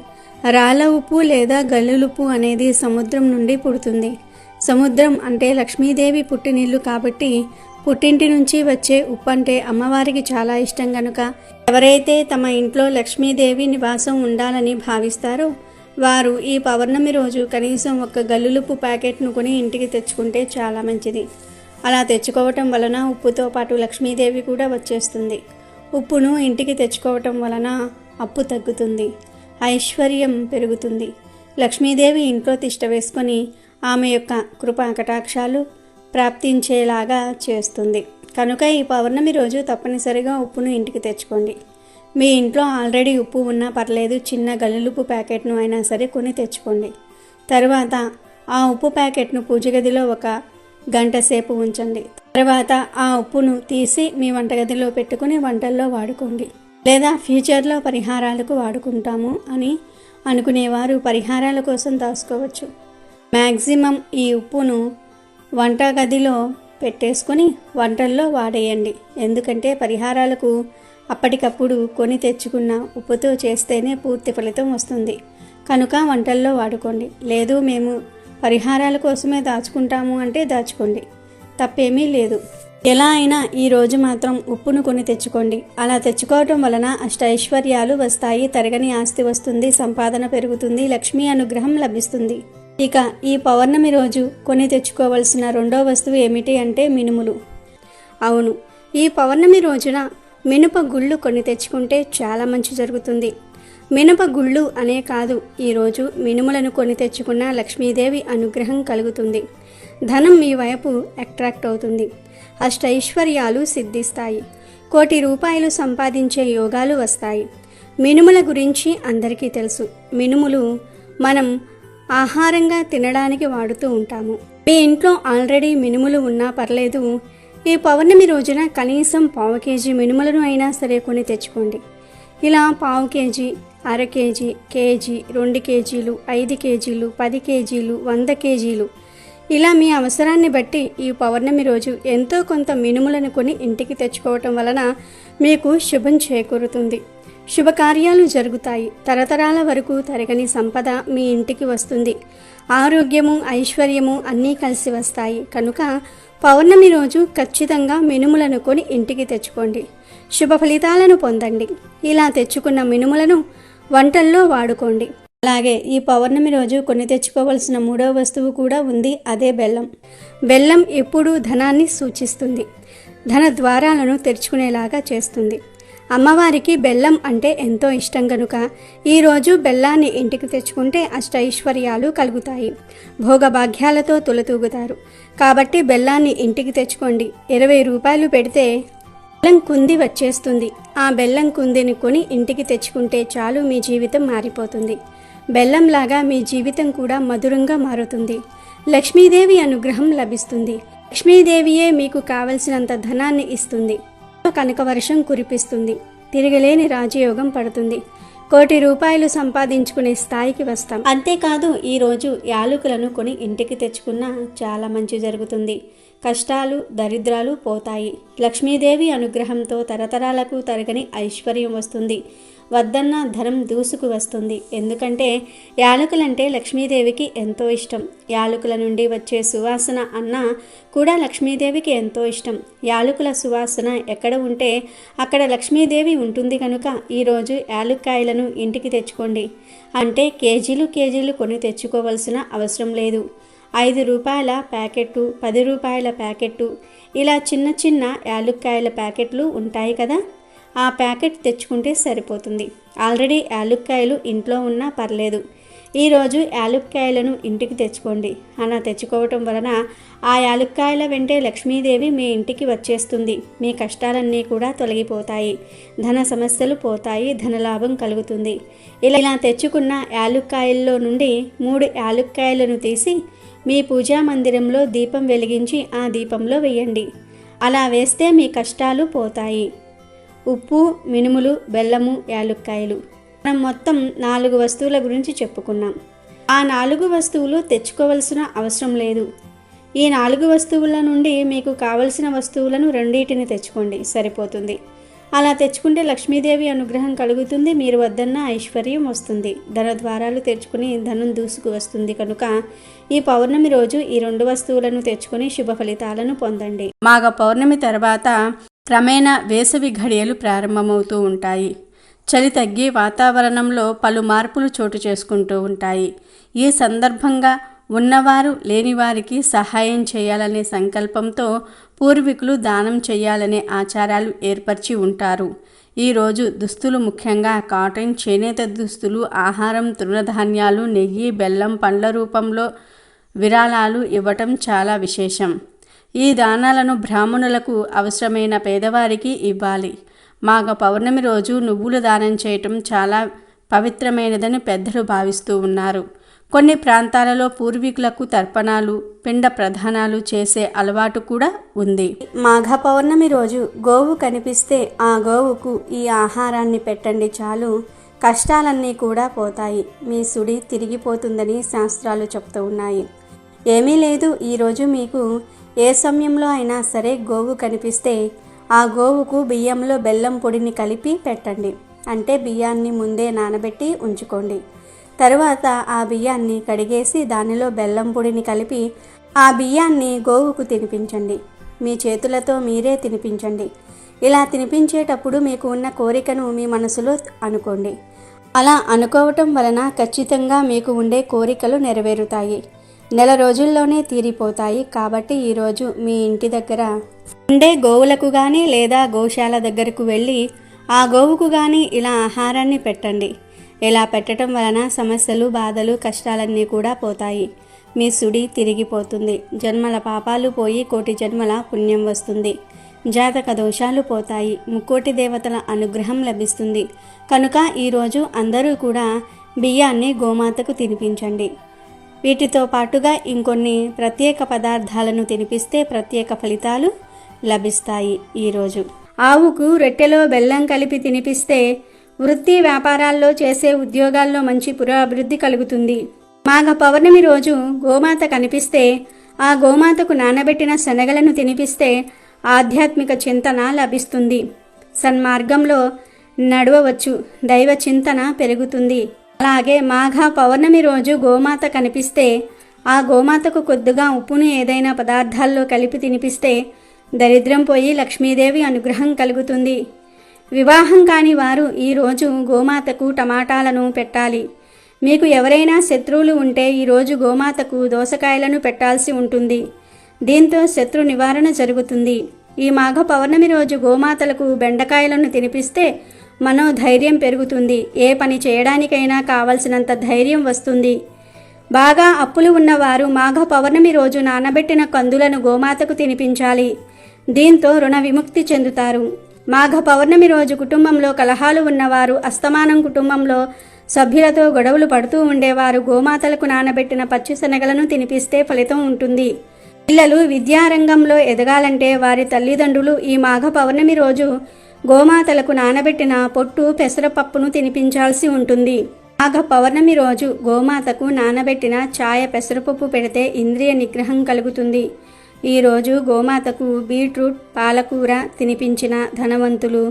Speaker 3: రాళ్ల ఉప్పు లేదా గల్లులుప్పు అనేది సముద్రం నుండి పుడుతుంది. సముద్రం అంటే లక్ష్మీదేవి పుట్టినిల్లు కాబట్టి పుట్టింటి నుంచి వచ్చే ఉప్పు అంటే అమ్మవారికి చాలా ఇష్టం కనుక ఎవరైతే తమ ఇంట్లో లక్ష్మీదేవి నివాసం ఉండాలని భావిస్తారో వారు ఈ పౌర్ణమి రోజు కనీసం 1 గల్లులుప్పు ప్యాకెట్ను కొని ఇంటికి తెచ్చుకుంటే చాలా మంచిది. అలా తెచ్చుకోవటం వలన ఉప్పుతో పాటు లక్ష్మీదేవి కూడా వచ్చేస్తుంది. ఉప్పును ఇంటికి తెచ్చుకోవటం వలన అప్పు తగ్గుతుంది, ఐశ్వర్యం పెరుగుతుంది. లక్ష్మీదేవి ఇంట్లో తిష్ట వేసుకొని ఆమె యొక్క కృపా కటాక్షాలు ప్రాప్తించేలాగా చేస్తుంది. కనుక ఈ పౌర్ణమి రోజు తప్పనిసరిగా ఉప్పును ఇంటికి తెచ్చుకోండి. మీ ఇంట్లో ఆల్రెడీ ఉప్పు ఉన్నా పర్లేదు, చిన్న గల్లులుప్పు ప్యాకెట్ను అయినా సరే కొని తెచ్చుకోండి. తర్వాత ఆ ఉప్పు ప్యాకెట్ను పూజ గదిలో 1 గంట సేపు ఉంచండి. తర్వాత ఆ ఉప్పును తీసి మీ వంటగదిలో పెట్టుకుని వంటల్లో వాడుకోండి. లేదా ఫ్యూచర్లో పరిహారాలకు వాడుకుంటాము అని అనుకునేవారు పరిహారాల కోసం దాచుకోవచ్చు. మ్యాక్సిమం ఈ ఉప్పును వంటగదిలో పెట్టేసుకొని వంటల్లో వాడేయండి. ఎందుకంటే పరిహారాలకు అప్పటికప్పుడు కొని తెచ్చుకున్న ఉప్పుతో చేస్తేనే పూర్తి ఫలితం వస్తుంది. కనుక వంటల్లో వాడుకోండి. లేదు మేము పరిహారాల కోసమే దాచుకుంటాము అంటే దాచుకోండి, తప్పేమీ లేదు. ఎలా అయినా ఈ రోజు మాత్రం ఉప్పును కొని తెచ్చుకోండి. అలా తెచ్చుకోవటం వలన అష్టైశ్వర్యాలు వస్తాయి, తరగని ఆస్తి వస్తుంది, సంపాదన పెరుగుతుంది, లక్ష్మీ అనుగ్రహం లభిస్తుంది. ఇక ఈ పౌర్ణమి రోజు కొని తెచ్చుకోవలసిన 2వ వస్తువు ఏమిటి అంటే మినుములు. అవును, ఈ పౌర్ణమి రోజున మినప గుళ్ళు కొని తెచ్చుకుంటే చాలా మంచి జరుగుతుంది. మినప గుళ్ళు అనే కాదు, ఈరోజు మినుములను కొని తెచ్చుకున్న లక్ష్మీదేవి అనుగ్రహం కలుగుతుంది. ధనం మీ వైపు అట్రాక్ట్ అవుతుంది. అష్టైశ్వర్యాలు సిద్ధిస్తాయి. 1 కోటి రూపాయలు సంపాదించే యోగాలు వస్తాయి. మినుముల గురించి అందరికీ తెలుసు. మినుములు మనం ఆహారంగా తినడానికి వాడుతూ ఉంటాము. మీ ఇంట్లో ఆల్రెడీ మినుములు ఉన్నా పర్లేదు, ఈ పౌర్ణమి రోజున కనీసం 1/4 కేజీ మినుములను అయినా సరే కొని తెచ్చుకోండి. ఇలా 1/4 కేజీ, అర కేజీ, కేజీ, 2 కేజీలు, 5 కేజీలు, 10 కేజీలు, 100 కేజీలు ఇలా మీ అవసరాన్ని బట్టి ఈ పౌర్ణమి రోజు ఎంతో కొంత మినుములను కొని ఇంటికి తెచ్చుకోవటం వలన మీకు శుభం చేకూరుతుంది. శుభకార్యాలు జరుగుతాయి. తరతరాల వరకు తరగని సంపద మీ ఇంటికి వస్తుంది. ఆరోగ్యము, ఐశ్వర్యము అన్నీ కలిసి వస్తాయి. కనుక పౌర్ణమి రోజు ఖచ్చితంగా మినుములను కొని ఇంటికి తెచ్చుకోండి. శుభ ఫలితాలను పొందండి. ఇలా తెచ్చుకున్న మినుములను వంటల్లో వాడుకోండి. అలాగే ఈ పౌర్ణమి రోజు కొని తెచ్చుకోవలసిన 3వ వస్తువు కూడా ఉంది, అదే బెల్లం. బెల్లం ఎప్పుడూ ధనాన్ని సూచిస్తుంది, ధన ద్వారాలను తెరుచుకునేలాగా చేస్తుంది. అమ్మవారికి బెల్లం అంటే ఎంతో ఇష్టం కనుక ఈరోజు బెల్లాన్ని ఇంటికి తెచ్చుకుంటే అష్టైశ్వర్యాలు కలుగుతాయి, భోగభాగ్యాలతో తులతూగుతారు. కాబట్టి బెల్లాన్ని ఇంటికి తెచ్చుకోండి. 20 రూపాయలు పెడితే బెల్లం కుంది వచ్చేస్తుంది. ఆ బెల్లం కుందిని కొని ఇంటికి తెచ్చుకుంటే చాలు, మీ జీవితం మారిపోతుంది. బెల్లంలాగా మీ జీవితం కూడా మధురంగా మారుతుంది. లక్ష్మీదేవి అనుగ్రహం లభిస్తుంది. లక్ష్మీదేవియే మీకు కావలసినంత ధనాన్ని ఇస్తుంది. కనక వర్షం కురిపిస్తుంది. తిరగలేని రాజయోగం పడుతుంది. 1 కోటి రూపాయలు సంపాదించుకునే స్థాయికి వస్తాం. అంతేకాదు ఈరోజు యాలకులను కొని ఇంటికి తెచ్చుకున్నా చాలా మంచి జరుగుతుంది. కష్టాలు, దరిద్రాలు పోతాయి. లక్ష్మీదేవి అనుగ్రహంతో తరతరాలకు తరగని ఐశ్వర్యం వస్తుంది. వద్దన్న ధనం దూసుకు వస్తుంది. ఎందుకంటే యాలకులంటే లక్ష్మీదేవికి ఎంతో ఇష్టం. యాలకుల నుండి వచ్చే సువాసన అన్న కూడా లక్ష్మీదేవికి ఎంతో ఇష్టం. యాలకుల సువాసన ఎక్కడ ఉంటే అక్కడ లక్ష్మీదేవి ఉంటుంది కనుక ఈరోజు యాలుక్కాయలను ఇంటికి తెచ్చుకోండి. అంటే కేజీలు కేజీలు కొని తెచ్చుకోవలసిన అవసరం లేదు. రూపాయల ప్యాకెట్టు, 10 రూపాయల ప్యాకెట్టు, ఇలా చిన్న చిన్న యాలుక్కాయల ప్యాకెట్లు ఉంటాయి కదా, ఆ ప్యాకెట్ తెచ్చుకుంటే సరిపోతుంది. ఆల్రెడీ యాలుక్కాయలు ఇంట్లో ఉన్నా పర్లేదు. ఈరోజు యాలుక్కాయలను ఇంటికి తెచ్చుకోండి. అలా తెచ్చుకోవటం వలన ఆ యాలుక్కాయల వెంటే లక్ష్మీదేవి మీ ఇంటికి వచ్చేస్తుంది. మీ కష్టాలన్నీ కూడా తొలగిపోతాయి, ధన సమస్యలు పోతాయి, ధనలాభం కలుగుతుంది. ఇలా తెచ్చుకున్న యాలుక్కాయల్లో నుండి 3 యాలుక్కాయలను తీసి మీ పూజా మందిరంలో దీపం వెలిగించి ఆ దీపంలో వేయండి. అలా వేస్తే మీ కష్టాలు పోతాయి. ఉప్పు, మినుములు, బెల్లము, యాలుక్కాయలు, మనం మొత్తం 4 వస్తువుల గురించి చెప్పుకున్నాం. ఆ 4 వస్తువులు తెచ్చుకోవలసిన అవసరం లేదు. ఈ 4 వస్తువుల నుండి మీకు కావలసిన వస్తువులను 2 తెచ్చుకోండి, సరిపోతుంది. అలా తెచ్చుకుంటే లక్ష్మీదేవి అనుగ్రహం కలుగుతుంది. మీరు వద్దన్న ఐశ్వర్యం వస్తుంది. ధన ద్వారాలు తెచ్చుకుని ధనం దూసుకు వస్తుంది. కనుక ఈ పౌర్ణమి రోజు ఈ 2 వస్తువులను తెచ్చుకొని శుభ ఫలితాలను పొందండి. మాఘ పౌర్ణమి తర్వాత క్రమేణా వేసవి ఘడియలు ప్రారంభమవుతూ ఉంటాయి. చలి తగ్గి వాతావరణంలో పలు మార్పులు చోటు చేసుకుంటూ ఉంటాయి. ఈ సందర్భంగా ఉన్నవారు లేనివారికి సహాయం చేయాలనే సంకల్పంతో పూర్వీకులు దానం చేయాలనే ఆచారాలు ఏర్పరిచి ఉంటారు. ఈరోజు దుస్తులు, ముఖ్యంగా కాటన్, చేనేత దుస్తులు, ఆహారం, తృణధాన్యాలు, నెయ్యి, బెల్లం, పండ్ల రూపంలో విరాళాలు ఇవ్వటం చాలా విశేషం. ఈ దానాలను బ్రాహ్మణులకు, అవసరమైన పేదవారికి ఇవ్వాలి. మాఘ పౌర్ణమి రోజు నువ్వులు దానం చేయటం చాలా పవిత్రమైనదని పెద్దలు భావిస్తూ ఉన్నారు. కొన్ని ప్రాంతాలలో పూర్వీకులకు తర్పణాలు, పిండ ప్రధానాలు చేసే అలవాటు కూడా ఉంది. మాఘ పౌర్ణమి రోజు గోవు కనిపిస్తే ఆ గోవుకు ఈ ఆహారాన్ని పెట్టండి, చాలు, కష్టాలన్నీ కూడా పోతాయి, మీ సుడి తిరిగిపోతుందని శాస్త్రాలు చెప్తూ ఉన్నాయి. ఏమీ లేదు, ఈరోజు మీకు ఏ సమయంలో అయినా సరే గోవు కనిపిస్తే ఆ గోవుకు బియ్యంలో బెల్లం పొడిని కలిపి పెట్టండి. అంటే బియ్యాన్ని ముందే నానబెట్టి ఉంచుకోండి. తరువాత ఆ బియ్యాన్ని కడిగేసి దానిలో బెల్లం పొడిని కలిపి ఆ బియ్యాన్ని గోవుకు తినిపించండి. మీ చేతులతో మీరే తినిపించండి. ఇలా తినిపించేటప్పుడు మీకు ఉన్న కోరికను మీ మనసులో అనుకోండి. అలా అనుకోవటం వలన ఖచ్చితంగా మీకు ఉండే కోరికలు నెరవేరుతాయి. నెల రోజుల్లోనే తీరిపోతాయి. కాబట్టి ఈరోజు మీ ఇంటి దగ్గర ఉండే గోవులకు కానీ లేదా గోశాల దగ్గరకు వెళ్ళి ఆ గోవుకు కానీ ఇలా ఆహారాన్ని పెట్టండి. ఇలా పెట్టడం వలన సమస్యలు, బాధలు, కష్టాలన్నీ కూడా పోతాయి. మీ సుడి తిరిగిపోతుంది. జన్మల పాపాలు పోయి కోటి జన్మల పుణ్యం వస్తుంది. జాతక దోషాలు పోతాయి. ముక్కోటి దేవతల అనుగ్రహం లభిస్తుంది. కనుక ఈరోజు అందరూ కూడా బియ్యాన్ని గోమాతకు తినిపించండి. వీటితో పాటుగా ఇంకొన్ని ప్రత్యేక పదార్థాలను తినిపిస్తే ప్రత్యేక ఫలితాలు లభిస్తాయి. ఈరోజు ఆవుకు రొట్టెలో బెల్లం కలిపి తినిపిస్తే వృత్తి వ్యాపారాల్లో చేసే ఉద్యోగాల్లో మంచి పురోభివృద్ధి కలుగుతుంది. మాఘ పౌర్ణమి రోజు గోమాత కనిపిస్తే ఆ గోమాతకు నానబెట్టిన శనగలను తినిపిస్తే ఆధ్యాత్మిక చింతన లభిస్తుంది. సన్మార్గంలో నడవవచ్చు, దైవ చింతన పెరుగుతుంది. అలాగే మాఘ పౌర్ణమి రోజు గోమాత కనిపిస్తే ఆ గోమాతకు కొద్దిగా ఉప్పును ఏదైనా పదార్థాల్లో కలిపి తినిపిస్తే దరిద్రం పోయి లక్ష్మీదేవి అనుగ్రహం కలుగుతుంది. వివాహం కాని వారు ఈరోజు గోమాతకు టమాటాలను పెట్టాలి. మీకు ఎవరైనా శత్రువులు ఉంటే ఈరోజు గోమాతకు దోసకాయలను పెట్టాల్సి ఉంటుంది. దీంతో శత్రు నివారణ జరుగుతుంది. ఈ మాఘ పౌర్ణమి రోజు గోమాతలకు బెండకాయలను తినిపిస్తే మనోధైర్యం పెరుగుతుంది. ఏ పని చేయడానికైనా కావలసినంత ధైర్యం వస్తుంది. బాగా అప్పులు ఉన్నవారు మాఘ పౌర్ణమి రోజు నానబెట్టిన కందులను గోమాతకు తినిపించాలి. దీంతో రుణ విముక్తి చెందుతారు. మాఘ పౌర్ణమి రోజు కుటుంబంలో కలహాలు ఉన్నవారు, అస్తమానం కుటుంబంలో సభ్యులతో గొడవలు పడుతూ ఉండేవారు గోమాతలకు నానబెట్టిన పచ్చి శనగలను తినిపిస్తే ఫలితం ఉంటుంది. పిల్లలు విద్యారంగంలో ఎదగాలంటే వారి తల్లిదండ్రులు ఈ మాఘ పౌర్ణమి రోజు గోమాతలకు నానబెట్టిన పొట్టు పెసరపప్పును తినిపించాల్సి ఉంటుంది. మాఘ పౌర్ణమి రోజు గోమాతకు నానబెట్టిన ఛాయ పెసరపప్పు పెడితే ఇంద్రియ నిగ్రహం కలుగుతుంది. ఈరోజు గోమాతకు బీట్రూట్, పాలకూర తినిపించిన ధనవంతులు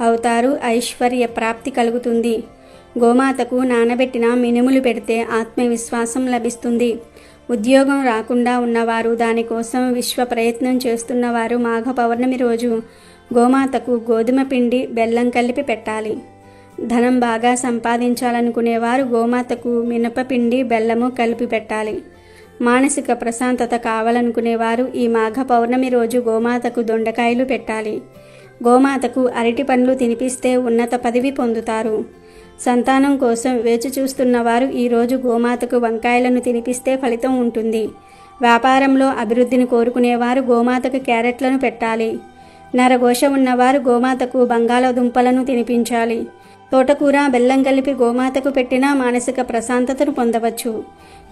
Speaker 3: అవుతారు. ఐశ్వర్య ప్రాప్తి కలుగుతుంది. గోమాతకు నానబెట్టిన మినుములు పెడితే ఆత్మవిశ్వాసం లభిస్తుంది. ఉద్యోగం రాకుండా ఉన్నవారు, దానికోసం విశ్వ ప్రయత్నం చేస్తున్నవారు మాఘ పౌర్ణమి రోజు గోమాతకు గోధుమ పిండి, బెల్లం కలిపి పెట్టాలి. ధనం బాగా సంపాదించాలనుకునేవారు గోమాతకు మినపపిండి, బెల్లము కలిపి పెట్టాలి. మానసిక ప్రశాంతత కావాలనుకునేవారు ఈ మాఘ పౌర్ణమి రోజు గోమాతకు దొండకాయలు పెట్టాలి. గోమాతకు అరటి పండ్లు తినిపిస్తే ఉన్నత పదవి పొందుతారు. సంతానం కోసం వేచి చూస్తున్న వారు ఈరోజు గోమాతకు వంకాయలను తినిపిస్తే ఫలితం ఉంటుంది. వ్యాపారంలో అభివృద్ధిని కోరుకునేవారు గోమాతకు క్యారెట్లను పెట్టాలి. నరఘోష ఉన్నవారు గోమాతకు బంగాళదుంపలను తినిపించాలి. తోటకూర బెల్లం కలిపి గోమాతకు పెట్టినా మానసిక ప్రశాంతతను పొందవచ్చు.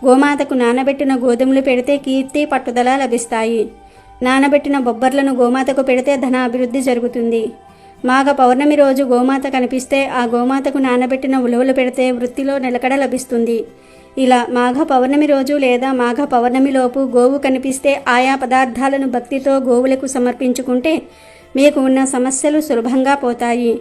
Speaker 3: గోమాతకు నానబెట్టిన గోధుమలు పెడితే కీర్తి పట్టుదల లభిస్తాయి. నానబెట్టిన బొబ్బర్లను గోమాతకు పెడితే ధన అభివృద్ధి జరుగుతుంది. మాఘ పౌర్ణమి రోజు గోమాత కనిపిస్తే ఆ గోమాతకు నానబెట్టిన ఉలవలు పెడితే వృత్తిలో నిలకడ లభిస్తుంది. ఇలా మాఘ పౌర్ణమి రోజు లేదా మాఘ పౌర్ణమిలోపు గోవు కనిపిస్తే ఆయా పదార్థాలను భక్తితో గోవులకు సమర్పించుకుంటే మీకు ఉన్న సమస్యలు సులభంగా పోతాయి.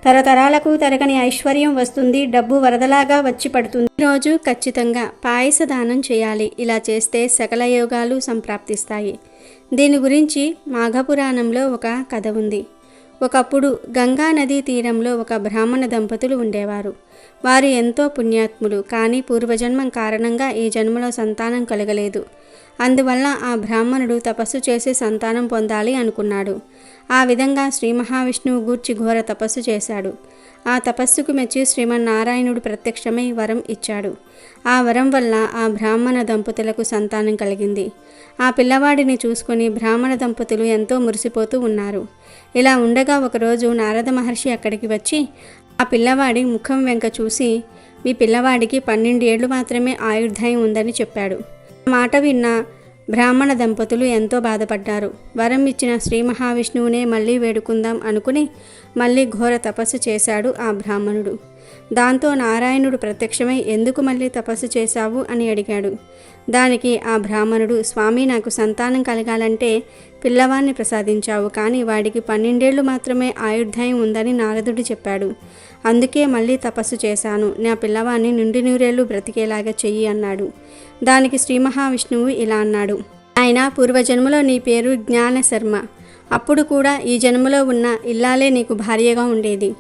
Speaker 3: తరతరాలకు తరగని ఐశ్వర్యం వస్తుంది. డబ్బు వరదలాగా వచ్చి పడుతుంది. ఈరోజు ఖచ్చితంగా పాయస దానం చేయాలి. ఇలా చేస్తే సకల యోగాలు సంప్రాప్తిస్తాయి. దీని గురించి మాఘపురాణంలో ఒక కథ ఉంది. ఒకప్పుడు గంగా నదీ తీరంలో ఒక బ్రాహ్మణ దంపతులు ఉండేవారు. వారు ఎంతో పుణ్యాత్ములు. కానీ పూర్వజన్మం కారణంగా ఈ జన్మలో సంతానం కలగలేదు. అందువల్ల ఆ బ్రాహ్మణుడు తపస్సు చేసి సంతానం పొందాలి అనుకున్నాడు. ఆ విధంగా శ్రీ మహావిష్ణువు గూర్చి ఘోర తపస్సు చేశాడు. ఆ తపస్సుకు మెచ్చి శ్రీమన్నారాయణుడు ప్రత్యక్షమై వరం ఇచ్చాడు. ఆ వరం వల్ల ఆ బ్రాహ్మణ దంపతులకు సంతానం కలిగింది. ఆ పిల్లవాడిని చూసుకొని బ్రాహ్మణ దంపతులు ఎంతో మురిసిపోతూ ఉన్నారు. ఇలా ఉండగా ఒకరోజు నారద మహర్షి అక్కడికి వచ్చి ఆ పిల్లవాడి ముఖం వెంక చూసి, మీ పిల్లవాడికి 12 ఏళ్లు మాత్రమే ఆయుర్దాయం ఉందని చెప్పాడు. ఆ మాట విన్న బ్రాహ్మణ దంపతులు ఎంతో బాధపడ్డారు. వరం ఇచ్చిన శ్రీ మహావిష్ణువునే మళ్ళీ వేడుకుందాం అనుకుని మళ్ళీ ఘోర తపస్సు చేశాడు ఆ బ్రాహ్మణుడు. దాంతో నారాయణుడు ప్రత్యక్షమై ఎందుకు మళ్ళీ తపస్సు చేశావు అని అడిగాడు. దానికి ఆ బ్రాహ్మణుడు, స్వామి, నాకు సంతానం కలగాలంటే పిల్లవాన్ని ప్రసాదించావు, కానీ వాడికి 12 ఏళ్లు మాత్రమే ఆయుర్దాయం ఉందని నారదుడు చెప్పాడు. అందుకే మళ్ళీ తపస్సు చేశాను. నా పిల్లవాన్ని నిండు నూరేళ్లు బ్రతికేలాగా చెయ్యి అన్నాడు. దానికి శ్రీ మహావిష్ణువు ఇలా అన్నాడు, ఆయన పూర్వజన్మలో నీ పేరు జ్ఞాన శర్మ. అప్పుడు కూడా ఈ జన్మలో ఉన్న ఇల్లాలే నీకు భార్యగా ఉండేది.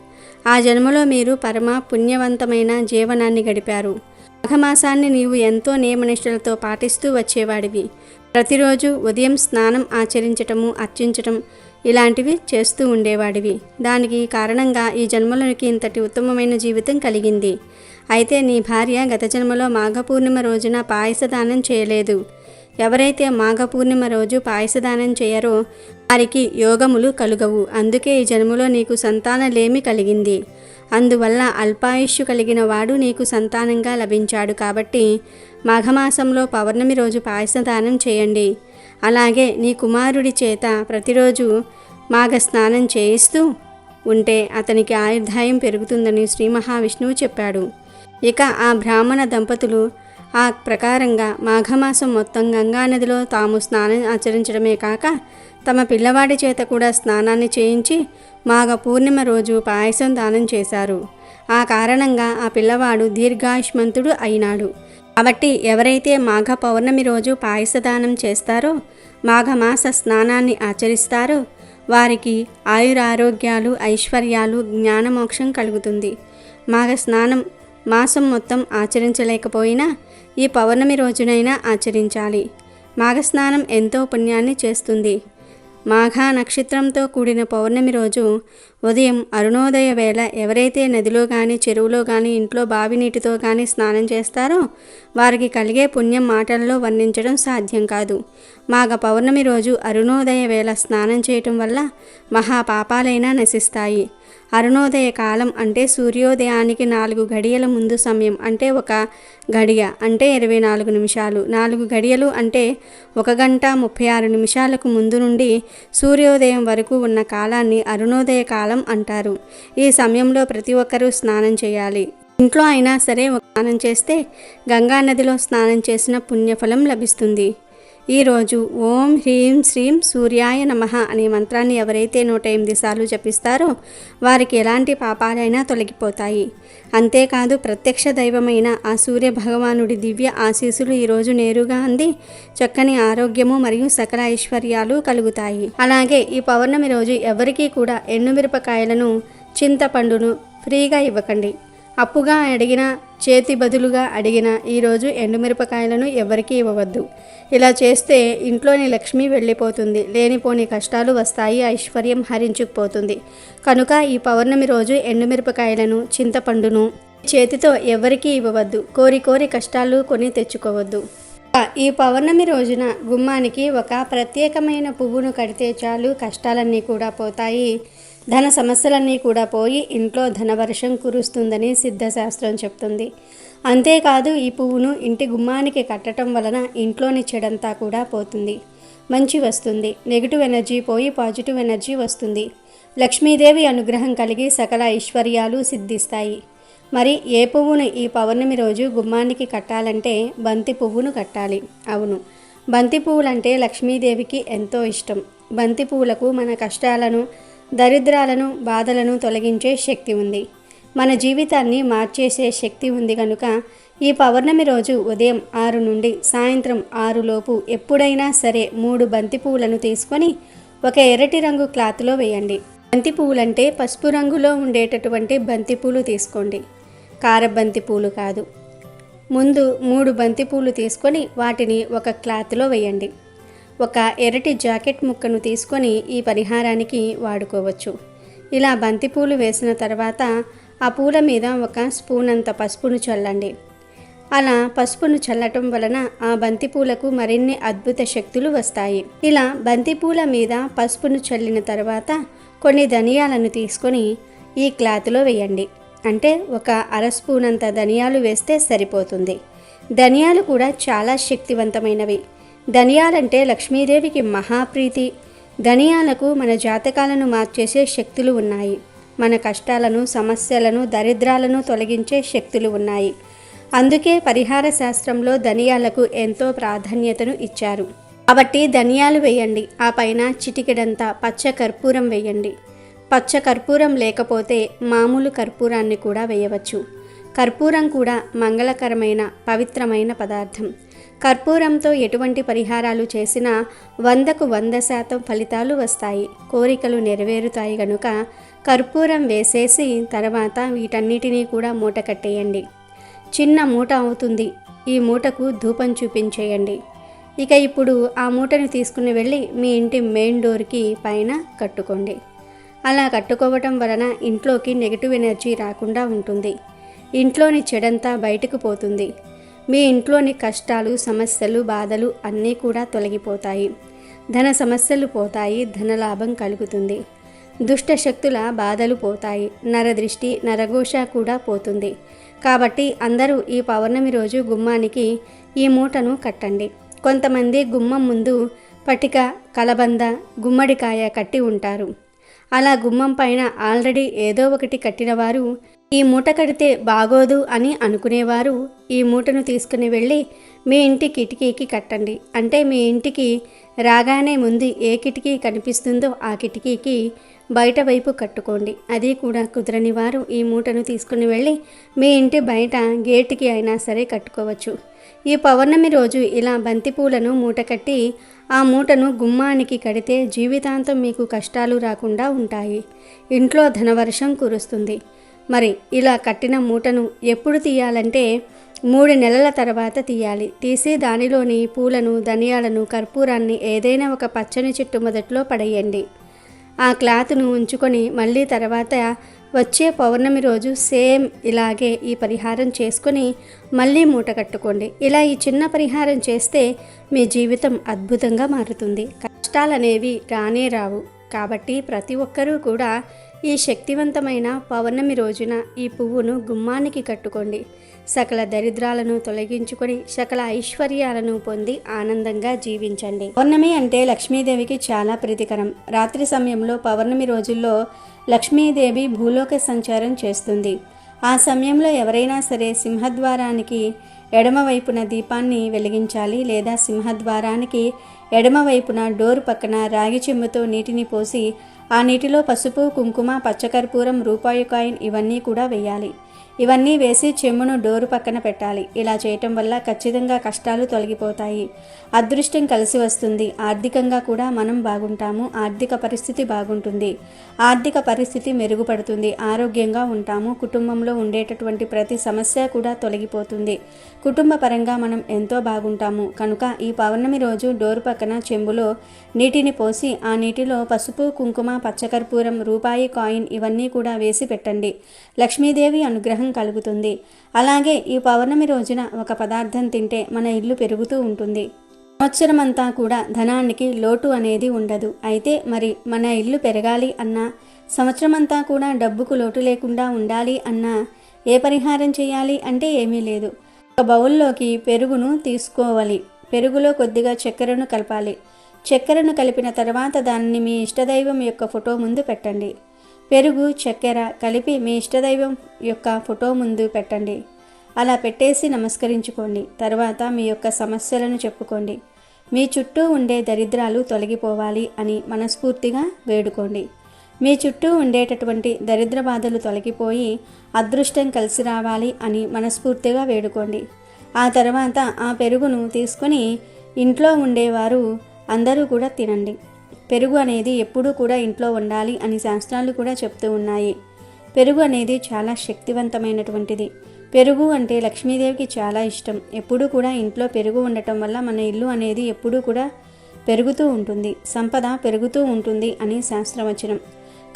Speaker 3: ఆ జన్మలో మీరు పరమ పుణ్యవంతమైన జీవనాన్ని గడిపారు. మాఘమాసాన్ని నీవు ఎంతో నియమనిష్టలతో పాటిస్తూ వచ్చేవాడివి. ప్రతిరోజు ఉదయం స్నానం ఆచరించటము, అర్చించటం ఇలాంటివి చేస్తూ ఉండేవాడివి. దానికి కారణంగా ఈ జన్మలోనికి ఇంతటి ఉత్తమమైన జీవితం కలిగింది. అయితే నీ భార్య గత జన్మలో మాఘ పూర్ణిమ రోజున పాయసదానం చేయలేదు. ఎవరైతే మాఘ పూర్ణిమ రోజు పాయసదానం చేయరో వారికి యోగములు కలుగవు. అందుకే ఈ జన్మలో నీకు సంతానలేమి కలిగింది. అందువల్ల అల్పాయుష్యు కలిగిన వాడు నీకు సంతానంగా లభించాడు. కాబట్టి మాఘమాసంలో పౌర్ణమి రోజు పాయసదానం చేయండి. అలాగే నీ కుమారుడి చేత ప్రతిరోజు మాఘ స్నానం చేయిస్తూ ఉంటే అతనికి ఆయుర్దాయం పెరుగుతుందని శ్రీ మహావిష్ణువు చెప్పాడు. ఇక ఆ బ్రాహ్మణ దంపతులు ఆ ప్రకారంగా మాఘమాసం మొత్తం గంగానదిలో తాము స్నానం ఆచరించడమే కాక తమ పిల్లవాడి చేత కూడా స్నానాన్ని చేయించి మాఘ పూర్ణిమ రోజు పాయసం దానం చేశారు. ఆ కారణంగా ఆ పిల్లవాడు దీర్ఘాయుష్మంతుడు అయినాడు. కాబట్టి ఎవరైతే మాఘ పౌర్ణమి రోజు పాయసదానం చేస్తారో, మాఘమాస స్నానాన్ని ఆచరిస్తారో వారికి ఆయురారోగ్యాలు, ఐశ్వర్యాలు, జ్ఞానమోక్షం కలుగుతుంది. మాఘ స్నానం మాసం మొత్తం ఆచరించలేకపోయినా ఈ పౌర్ణమి రోజునైనా ఆచరించాలి. మాఘస్నానం ఎంతో పుణ్యాన్ని చేస్తుంది. మాఘ నక్షత్రంతో కూడిన పౌర్ణమి రోజు ఉదయం అరుణోదయ వేళ ఎవరైతే నదిలో కానీ, చెరువులో కానీ, ఇంట్లో బావి నీటితో కానీ స్నానం చేస్తారో వారికి కలిగే పుణ్యం మాటల్లో వర్ణించడం సాధ్యం కాదు. మాఘ పౌర్ణమి రోజు అరుణోదయ వేళ స్నానం చేయటం వల్ల మహాపాపాలైనా నశిస్తాయి. అరుణోదయ కాలం అంటే సూర్యోదయానికి 4 గడియల ముందు సమయం. అంటే ఒక గడియ అంటే 24 నిమిషాలు. 4 గడియలు అంటే 1 గంట 36 నిమిషాలకు ముందు నుండి సూర్యోదయం వరకు ఉన్న కాలాన్ని అరుణోదయ కాలం అంటారు. ఈ సమయంలో ప్రతి ఒక్కరూ స్నానం చేయాలి. ఇంట్లో అయినా సరే స్నానం చేస్తే గంగా నదిలో స్నానం చేసిన పుణ్యఫలం లభిస్తుంది. ఈరోజు ఓం హ్రీం శ్రీం సూర్యాయ నమః అనే మంత్రాన్ని ఎవరైతే 108 సార్లు జపిస్తారో వారికి ఎలాంటి పాపాలైనా తొలగిపోతాయి. అంతేకాదు ప్రత్యక్ష దైవమైన ఆ సూర్య భగవానుడి దివ్య ఆశీస్సులు ఈరోజు నేరుగా అంది చక్కని ఆరోగ్యము మరియు సకల ఐశ్వర్యాలు కలుగుతాయి. అలాగే ఈ పౌర్ణమి రోజు ఎవరికీ కూడా ఎండుమిరపకాయలను, చింతపండును ఫ్రీగా ఇవ్వకండి. అప్పుగా అడిగినా, చేతి బదులుగా అడిగినా ఈరోజు ఎండుమిరపకాయలను ఎవరికీ ఇవ్వవద్దు. ఇలా చేస్తే ఇంట్లోని లక్ష్మి వెళ్ళిపోతుంది, లేనిపోని కష్టాలు వస్తాయి, ఐశ్వర్యం హరించుకుపోతుంది. కనుక ఈ పౌర్ణమి రోజు ఎండుమిరపకాయలను, చింతపండును చేతితో ఎవరికీ ఇవ్వవద్దు. కోరి కోరి కష్టాలు కొని తెచ్చుకోవద్దు. ఈ పౌర్ణమి రోజున గుమ్మానికి ఒక ప్రత్యేకమైన పువ్వును కడితే చాలు, కష్టాలన్నీ కూడా పోతాయి, ధన సమస్యలన్నీ కూడా పోయి ఇంట్లో ధనవర్షం కురుస్తుందని సిద్ధశాస్త్రం చెప్తుంది. అంతేకాదు ఈ పువ్వును ఇంటి గుమ్మానికి కట్టడం వలన ఇంట్లోని చెడంతా కూడా పోతుంది, మంచి వస్తుంది, నెగిటివ్ ఎనర్జీ పోయి పాజిటివ్ ఎనర్జీ వస్తుంది, లక్ష్మీదేవి అనుగ్రహం కలిగి సకల ఐశ్వర్యాలు సిద్ధిస్తాయి. మరి ఏ పువ్వును ఈ పౌర్ణమి రోజు గుమ్మానికి కట్టాలంటే బంతి పువ్వును కట్టాలి. అవును, బంతి పువ్వులంటే లక్ష్మీదేవికి ఎంతో ఇష్టం. బంతి పువ్వులకు మన కష్టాలను, దరిద్రాలను, బాధలను తొలగించే శక్తి ఉంది. మన జీవితాన్ని మార్చేసే శక్తి ఉంది కనుక ఈ పౌర్ణమి రోజు ఉదయం 6 నుండి సాయంత్రం 6 లోపు ఎప్పుడైనా సరే 3 బంతి పువ్వులను తీసుకొని ఒక ఎర్రటి రంగు క్లాత్లో వేయండి. బంతి పువ్వులంటే పసుపు రంగులో ఉండేటటువంటి బంతి పూలు తీసుకోండి, కారబంతి పూలు కాదు. ముందు 3 బంతి పూలు తీసుకొని వాటిని ఒక క్లాత్లో వేయండి. ఒక ఎర్రటి జాకెట్ ముక్కను తీసుకొని ఈ పరిహారానికి వాడుకోవచ్చు. ఇలా బంతిపూలు వేసిన తర్వాత ఆ పూల మీద ఒక స్పూన్ అంత పసుపును చల్లండి. అలా పసుపును చల్లటం వలన ఆ బంతిపూలకు మరిన్ని అద్భుత శక్తులు వస్తాయి. ఇలా బంతిపూల మీద పసుపును చల్లిన తర్వాత కొన్ని ధనియాలను తీసుకొని ఈ క్లాత్లో వేయండి. అంటే ఒక అర స్పూన్ అంత ధనియాలు వేస్తే సరిపోతుంది. ధనియాలు కూడా చాలా శక్తివంతమైనవి. ధనియాలంటే లక్ష్మీదేవికి మహాప్రీతి. ధనియాలకు మన జాతకాలను మార్చేసే శక్తులు ఉన్నాయి. మన కష్టాలను, సమస్యలను, దరిద్రాలను తొలగించే శక్తులు ఉన్నాయి. అందుకే పరిహార శాస్త్రంలో ధనియాలకు ఎంతో ప్రాధాన్యతను ఇచ్చారు. కాబట్టి ధనియాలు వేయండి. ఆ పైన చిటికెడంతా పచ్చ కర్పూరం వేయండి. పచ్చ కర్పూరం లేకపోతే మామూలు కర్పూరాన్ని కూడా వేయవచ్చు. కర్పూరం కూడా మంగళకరమైన, పవిత్రమైన పదార్థం. కర్పూరంతో ఎటువంటి పరిహారాలు చేసినా 100కు 100% ఫలితాలు వస్తాయి, కోరికలు నెరవేరుతాయి. గనుక కర్పూరం వేసేసి తర్వాత వీటన్నిటినీ కూడా మూట కట్టేయండి. చిన్న మూట అవుతుంది. ఈ మూటకు ధూపం చూపించేయండి. ఇక ఇప్పుడు ఆ మూటను తీసుకుని వెళ్ళి మీ ఇంటి మెయిన్ డోర్కి పైన కట్టుకోండి. అలా కట్టుకోవటం వలన ఇంట్లోకి నెగిటివ్ ఎనర్జీ రాకుండా ఉంటుంది. ఇంట్లోని చెడంతా బయటకు పోతుంది. మీ ఇంట్లోని కష్టాలు, సమస్యలు, బాధలు అన్నీ కూడా తొలగిపోతాయి. ధన సమస్యలు పోతాయి, ధనలాభం కలుగుతుంది. దుష్ట శక్తుల బాధలు పోతాయి, నరదృష్టి, నరఘోష కూడా పోతుంది. కాబట్టి అందరూ ఈ పౌర్ణమి రోజు గుమ్మానికి ఈ మూటను కట్టండి. కొంతమంది గుమ్మం ముందు పటిక, కలబంద, గుమ్మడికాయ కట్టి ఉంటారు. అలా గుమ్మం పైన ఆల్రెడీ ఏదో ఒకటి కట్టిన వారు ఈ మూట కడితే బాగోదు అని అనుకునేవారు ఈ మూటను తీసుకుని వెళ్ళి మీ ఇంటి కిటికీకి కట్టండి. అంటే మీ ఇంటికి రాగానే ముందు ఏ కిటికీ కనిపిస్తుందో ఆ కిటికీకి బయట వైపు కట్టుకోండి. అది కూడా కుదరని వారు ఈ మూటను తీసుకుని వెళ్ళి మీ ఇంటి బయట గేటుకి అయినా సరే కట్టుకోవచ్చు. ఈ పౌర్ణమి రోజు ఇలా బంతిపూలను మూట కట్టి ఆ మూటను గుమ్మానికి కడితే జీవితాంతం మీకు కష్టాలు రాకుండా ఉంటాయి. ఇంట్లో ధనవర్షం కురుస్తుంది. మరి ఇలా కట్టిన మూటను ఎప్పుడు తీయాలంటే 3 నెలల తర్వాత తీయాలి. తీసి దానిలోని పూలను, ధనియాలను, కర్పూరాన్ని ఏదైనా ఒక పచ్చని చెట్టు మొదట్లో పడేయండి. ఆ క్లాత్ను ఉంచుకొని మళ్ళీ తర్వాత వచ్చే పౌర్ణమి రోజు సేమ్ ఇలాగే ఈ పరిహారం చేసుకొని మళ్ళీ మూట కట్టుకోండి. ఇలా ఈ చిన్న పరిహారం చేస్తే మీ జీవితం అద్భుతంగా మారుతుంది. కష్టాలనేవి రానే రావు. కాబట్టి ప్రతి ఒక్కరూ కూడా ఈ శక్తివంతమైన పౌర్ణమి రోజున ఈ పువ్వును గుమ్మానికి కట్టుకోండి. సకల దరిద్రాలను తొలగించుకొని సకల ఐశ్వర్యాలను పొంది ఆనందంగా జీవించండి. పౌర్ణమి అంటే లక్ష్మీదేవికి చాలా ప్రీతికరం. రాత్రి సమయంలో పౌర్ణమి రోజుల్లో లక్ష్మీదేవి భూలోక సంచారం చేస్తుంది. ఆ సమయంలో ఎవరైనా సరే సింహద్వారానికి ఎడమవైపున దీపాన్ని వెలిగించాలి. లేదా సింహద్వారానికి ఎడమవైపున డోర్ పక్కన రాగి చెంబుతో నీటిని పోసి ఆ నీటిలో పసుపు, కుంకుమ, పచ్చకర్పూరం, రూపాయి కాయిన్ ఇవన్నీ కూడా వేయాలి. ఇవన్నీ వేసి చెంబును డోరు పక్కన పెట్టాలి. ఇలా చేయటం వల్ల ఖచ్చితంగా కష్టాలు తొలగిపోతాయి, అదృష్టం కలిసి వస్తుంది. ఆర్థికంగా కూడా మనం బాగుంటాము, ఆర్థిక పరిస్థితి బాగుంటుంది, ఆర్థిక పరిస్థితి మెరుగుపడుతుంది, ఆరోగ్యంగా ఉంటాము, కుటుంబంలో ఉండేటటువంటి ప్రతి సమస్య కూడా తొలగిపోతుంది, కుటుంబ పరంగా మనం ఎంతో బాగుంటాము. కనుక ఈ పౌర్ణమి రోజు డోరు పక్కన చెంబులో నీటిని పోసి ఆ నీటిలో పసుపు, కుంకుమ, పచ్చకర్పూరం, రూపాయి కాయిన్ ఇవన్నీ కూడా వేసి పెట్టండి. లక్ష్మీదేవి అనుగ్రహం కలుగుతుంది. అలాగే ఈ పౌర్ణమి రోజున ఒక పదార్థం తింటే మన ఇల్లు పెరుగుతూ ఉంటుంది. సంవత్సరం అంతా కూడా ధనానికి లోటు అనేది ఉండదు. అయితే మరి మన ఇల్లు పెరగాలి అన్నా, సంవత్సరం అంతా కూడా డబ్బుకు లోటు లేకుండా ఉండాలి అన్నా ఏ పరిహారం చేయాలి అంటే ఏమీ లేదు. ఒక బౌల్లోకి పెరుగును తీసుకోవాలి. పెరుగులో కొద్దిగా చక్కెరను కలపాలి. చక్కెరను కలిపిన తర్వాత దానిని మీ ఇష్టదైవం యొక్క ఫోటో ముందు పెట్టండి. పెరుగు, చక్కెర కలిపి మీ ఇష్టదైవం యొక్క ఫోటో ముందు పెట్టండి. అలా పెట్టేసి నమస్కరించుకోండి. తర్వాత మీ యొక్క సమస్యలను చెప్పుకోండి. మీ చుట్టూ ఉండే దరిద్రాలు తొలగిపోవాలి అని మనస్ఫూర్తిగా వేడుకోండి. మీ చుట్టూ ఉండేటటువంటి దరిద్ర బాధలు తొలగిపోయి అదృష్టం కలిసి రావాలి అని మనస్ఫూర్తిగా వేడుకోండి. ఆ తర్వాత ఆ పెరుగును తీసుకొని ఇంట్లో ఉండేవారు అందరూ కూడా తినండి. పెరుగు అనేది ఎప్పుడూ కూడా ఇంట్లో ఉండాలి అని శాస్త్రాలు కూడా చెప్తూ ఉన్నాయి. పెరుగు అనేది చాలా శక్తివంతమైనటువంటిది. పెరుగు అంటే లక్ష్మీదేవికి చాలా ఇష్టం. ఎప్పుడూ కూడా ఇంట్లో పెరుగు ఉండటం వల్ల మన ఇల్లు అనేది ఎప్పుడూ కూడా పెరుగుతూ ఉంటుంది, సంపద పెరుగుతూ ఉంటుంది అని శాస్త్రవచనం.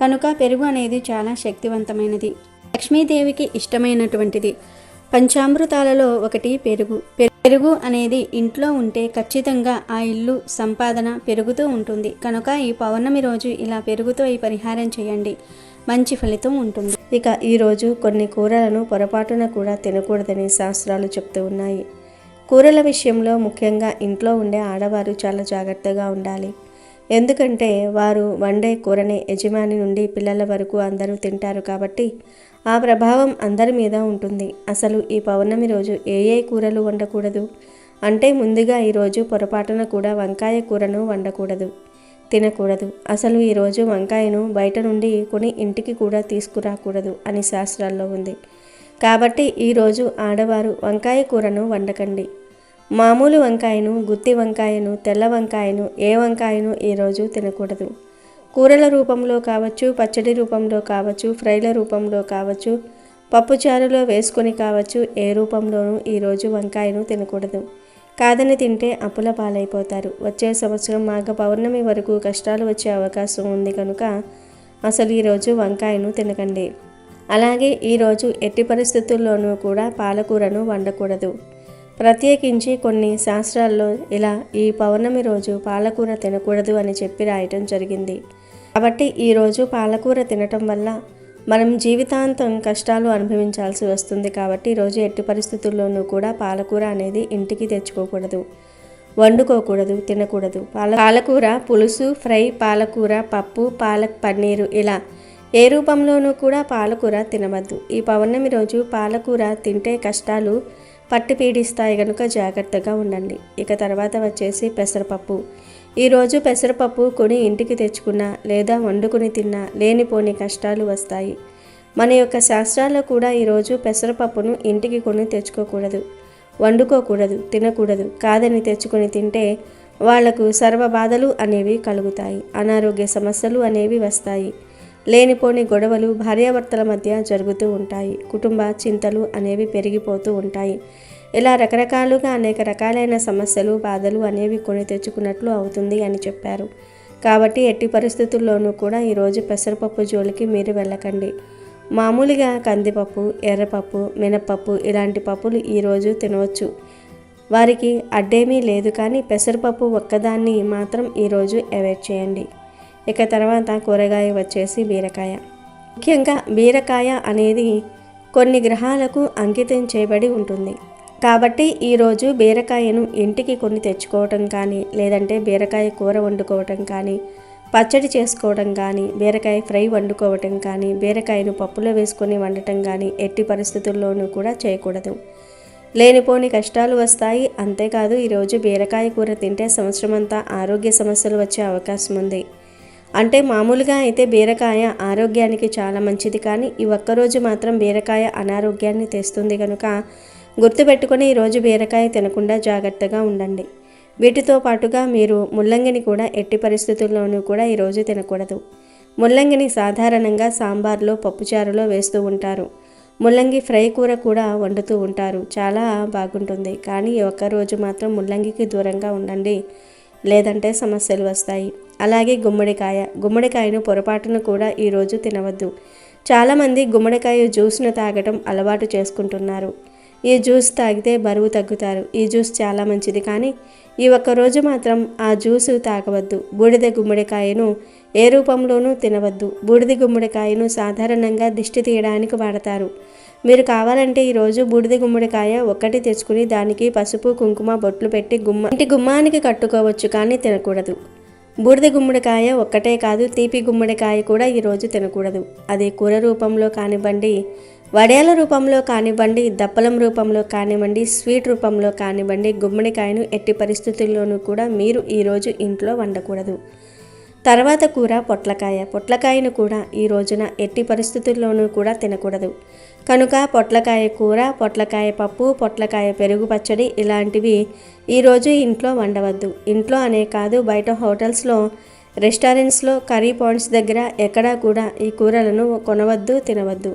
Speaker 3: కనుక పెరుగు అనేది చాలా శక్తివంతమైనది, లక్ష్మీదేవికి ఇష్టమైనటువంటిది. పంచామృతాలలో ఒకటి పెరుగు. పెరుగు అనేది ఇంట్లో ఉంటే ఖచ్చితంగా ఆ ఇల్లు సంపాదన పెరుగుతూ ఉంటుంది. కనుక ఈ పౌర్ణమి రోజు ఇలా పెరుగుతో ఈ పరిహారం చేయండి, మంచి ఫలితం ఉంటుంది.
Speaker 2: ఇక ఈరోజు కొన్ని కూరలను పొరపాటున కూడా తినకూడదని శాస్త్రాలు చెప్తూ ఉన్నాయి. కూరల విషయంలో ముఖ్యంగా ఇంట్లో ఉండే ఆడవారు చాలా జాగ్రత్తగా ఉండాలి. ఎందుకంటే వారు వండే కూరనే యజమాని నుండి పిల్లల వరకు అందరూ తింటారు కాబట్టి ఆ ప్రభావం అందరి మీద ఉంటుంది. అసలు ఈ పౌర్ణమి రోజు ఏ కూరలు వండకూడదు అంటే ముందుగా ఈరోజు పొరపాటున కూడా వంకాయ కూరను వండకూడదు, తినకూడదు. అసలు ఈరోజు వంకాయను బయట నుండి కొని ఇంటికి కూడా తీసుకురాకూడదు అని శాస్త్రాల్లో ఉంది. కాబట్టి ఈరోజు ఆడవారు వంకాయ కూరను వండకండి. మామూలు వంకాయను, గుత్తి వంకాయను, తెల్ల వంకాయను, ఏ వంకాయను ఈరోజు తినకూడదు. కూరల రూపంలో కావచ్చు, పచ్చడి రూపంలో కావచ్చు, ఫ్రైల రూపంలో కావచ్చు, పప్పుచారులో వేసుకొని కావచ్చు, ఏ రూపంలోనూ ఈరోజు వంకాయను తినకూడదు. కాదని తింటే అప్పుల పాలైపోతారు. వచ్చే సంవత్సరం మాఘ పౌర్ణమి వరకు కష్టాలు వచ్చే అవకాశం ఉంది కనుక అసలు ఈరోజు వంకాయను తినకండి. అలాగే ఈరోజు ఎట్టి పరిస్థితుల్లోనూ కూడా పాలకూరను వండకూడదు. ప్రత్యేకించి కొన్ని శాస్త్రాల్లో ఇలా ఈ పౌర్ణమి రోజు పాలకూర తినకూడదు అని చెప్పి రాయటం జరిగింది. కాబట్టి ఈరోజు పాలకూర తినటం వల్ల మనం జీవితాంతం కష్టాలు అనుభవించాల్సి వస్తుంది. కాబట్టి ఈరోజు ఎట్టి పరిస్థితుల్లోనూ కూడా పాలకూర అనేది ఇంటికి తెచ్చుకోకూడదు, వండుకోకూడదు, తినకూడదు. పాలకూర పులుసు, ఫ్రై, పాలకూర పప్పు, పాలక్ పన్నీరు ఇలా ఏ రూపంలోనూ కూడా పాలకూర తినవద్దు. ఈ పౌర్ణమి రోజు పాలకూర తింటే కష్టాలు పట్టి పీడిస్తాయి కనుక జాగ్రత్తగా ఉండండి. ఇక తర్వాత వచ్చేసి పెసరపప్పు. ఈరోజు పెసరపప్పు కొని ఇంటికి తెచ్చుకున్నా లేదా వండుకొని తిన్నా లేనిపోని కష్టాలు వస్తాయి. మన యొక్క శాస్త్రాల్లో కూడా ఈరోజు పెసరపప్పును ఇంటికి కొని తెచ్చుకోకూడదు, వండుకోకూడదు, తినకూడదు. కాదని తెచ్చుకొని తింటే వాళ్లకు సర్వ బాధలు అనేవి కలుగుతాయి, అనారోగ్య సమస్యలు అనేవి వస్తాయి, లేనిపోని గొడవలు భార్యాభర్తల మధ్య జరుగుతూ ఉంటాయి, కుటుంబ చింతలు అనేవి పెరిగిపోతూ ఉంటాయి. ఇలా రకరకాలుగా అనేక రకాలైన సమస్యలు, బాధలు అనేవి కొని తెచ్చుకున్నట్లు అవుతుంది అని చెప్పారు. కాబట్టి ఎట్టి పరిస్థితుల్లోనూ కూడా ఈరోజు పెసరపప్పు జోలికి మీరు వెళ్ళకండి. మామూలుగా కందిపప్పు, ఎర్రపప్పు, మినప్పప్పు ఇలాంటి పప్పులు ఈరోజు తినవచ్చు, వారికి అడ్డేమీ లేదు. కానీ పెసరపప్పు ఒక్కదాన్ని మాత్రం ఈరోజు అవాయిడ్ చేయండి. ఇక తర్వాత కూరగాయ వచ్చేసి బీరకాయ. ముఖ్యంగా బీరకాయ అనేది కొన్ని గ్రహాలకు అంకితం చేయబడి ఉంటుంది. కాబట్టి ఈరోజు బీరకాయను ఇంటికి కొని తెచ్చుకోవటం కానీ, లేదంటే బీరకాయ కూర వండుకోవటం కానీ, పచ్చడి చేసుకోవడం కానీ, బీరకాయ ఫ్రై వండుకోవటం కానీ, బీరకాయను పప్పులో వేసుకొని వండటం కానీ ఎట్టి పరిస్థితుల్లోనూ కూడా చేయకూడదు. లేనిపోని కష్టాలు వస్తాయి. అంతేకాదు ఈరోజు బీరకాయ కూర తింటే సంవత్సరం అంతా ఆరోగ్య సమస్యలు వచ్చే అవకాశం ఉంది. అంటే మామూలుగా అయితే బీరకాయ ఆరోగ్యానికి చాలా మంచిది, కానీ ఈ ఒక్కరోజు మాత్రం బీరకాయ అనారోగ్యాన్ని తెస్తుంది కనుక గుర్తుపెట్టుకొని ఈరోజు బీరకాయ తినకుండా జాగ్రత్తగా ఉండండి. వీటితో పాటుగా మీరు ముల్లంగిని కూడా ఎట్టి పరిస్థితుల్లోనూ కూడా ఈరోజు తినకూడదు. ముల్లంగిని సాధారణంగా సాంబార్లో, పప్పుచారులో వేస్తూ ఉంటారు. ముల్లంగి ఫ్రై కూర కూడా వండుతూ ఉంటారు, చాలా బాగుంటుంది. కానీ ఈ ఒక్కరోజు మాత్రం ముల్లంగికి దూరంగా ఉండండి, లేదంటే సమస్యలు వస్తాయి. అలాగే గుమ్మడికాయను పొరపాటును కూడా ఈరోజు తినవద్దు. చాలామంది గుమ్మడికాయ జ్యూస్ను తాగడం అలవాటు చేసుకుంటున్నారు. ఈ జ్యూస్ తాగితే బరువు తగ్గుతారు. ఈ జ్యూస్ చాలా మంచిది, కానీ ఈ ఒక్కరోజు మాత్రం ఆ జ్యూసు తాగవద్దు. బూడిద గుమ్మడికాయను ఏ రూపంలోనూ తినవద్దు. బూడిద గుమ్మడికాయను సాధారణంగా దిష్టి తీయడానికి వాడతారు. మీరు కావాలంటే ఈరోజు బూడిద గుమ్మడికాయ ఒక్కటి తెచ్చుకుని దానికి పసుపు, కుంకుమ బొట్లు పెట్టి ఇంటి గుమ్మానికి కట్టుకోవచ్చు, కానీ తినకూడదు. బూడిద గుమ్మడికాయ ఒక్కటే కాదు, తీపి గుమ్మడికాయ కూడా ఈరోజు తినకూడదు. అది కూర రూపంలో కానివ్వండి, వడియాల రూపంలో కానివ్వండి, దప్పలం రూపంలో కానివ్వండి, స్వీట్ రూపంలో కానివ్వండి, గుమ్మడికాయను ఎట్టి పరిస్థితుల్లోనూ కూడా మీరు ఈరోజు ఇంట్లో వండకూడదు. తర్వాత కూర పొట్లకాయను కూడా ఈ రోజున ఎట్టి పరిస్థితుల్లోనూ కూడా తినకూడదు. కనుక పొట్లకాయ కూర, పొట్లకాయ పప్పు, పొట్లకాయ పెరుగు పచ్చడి ఇలాంటివి ఈరోజు ఇంట్లో వండవద్దు. ఇంట్లో అనే కాదు, బయట హోటల్స్లో, రెస్టారెంట్స్లో, కర్రీ పాయింట్స్ దగ్గర ఎక్కడా కూడా ఈ కూరలను కొనవద్దు, తినవద్దు.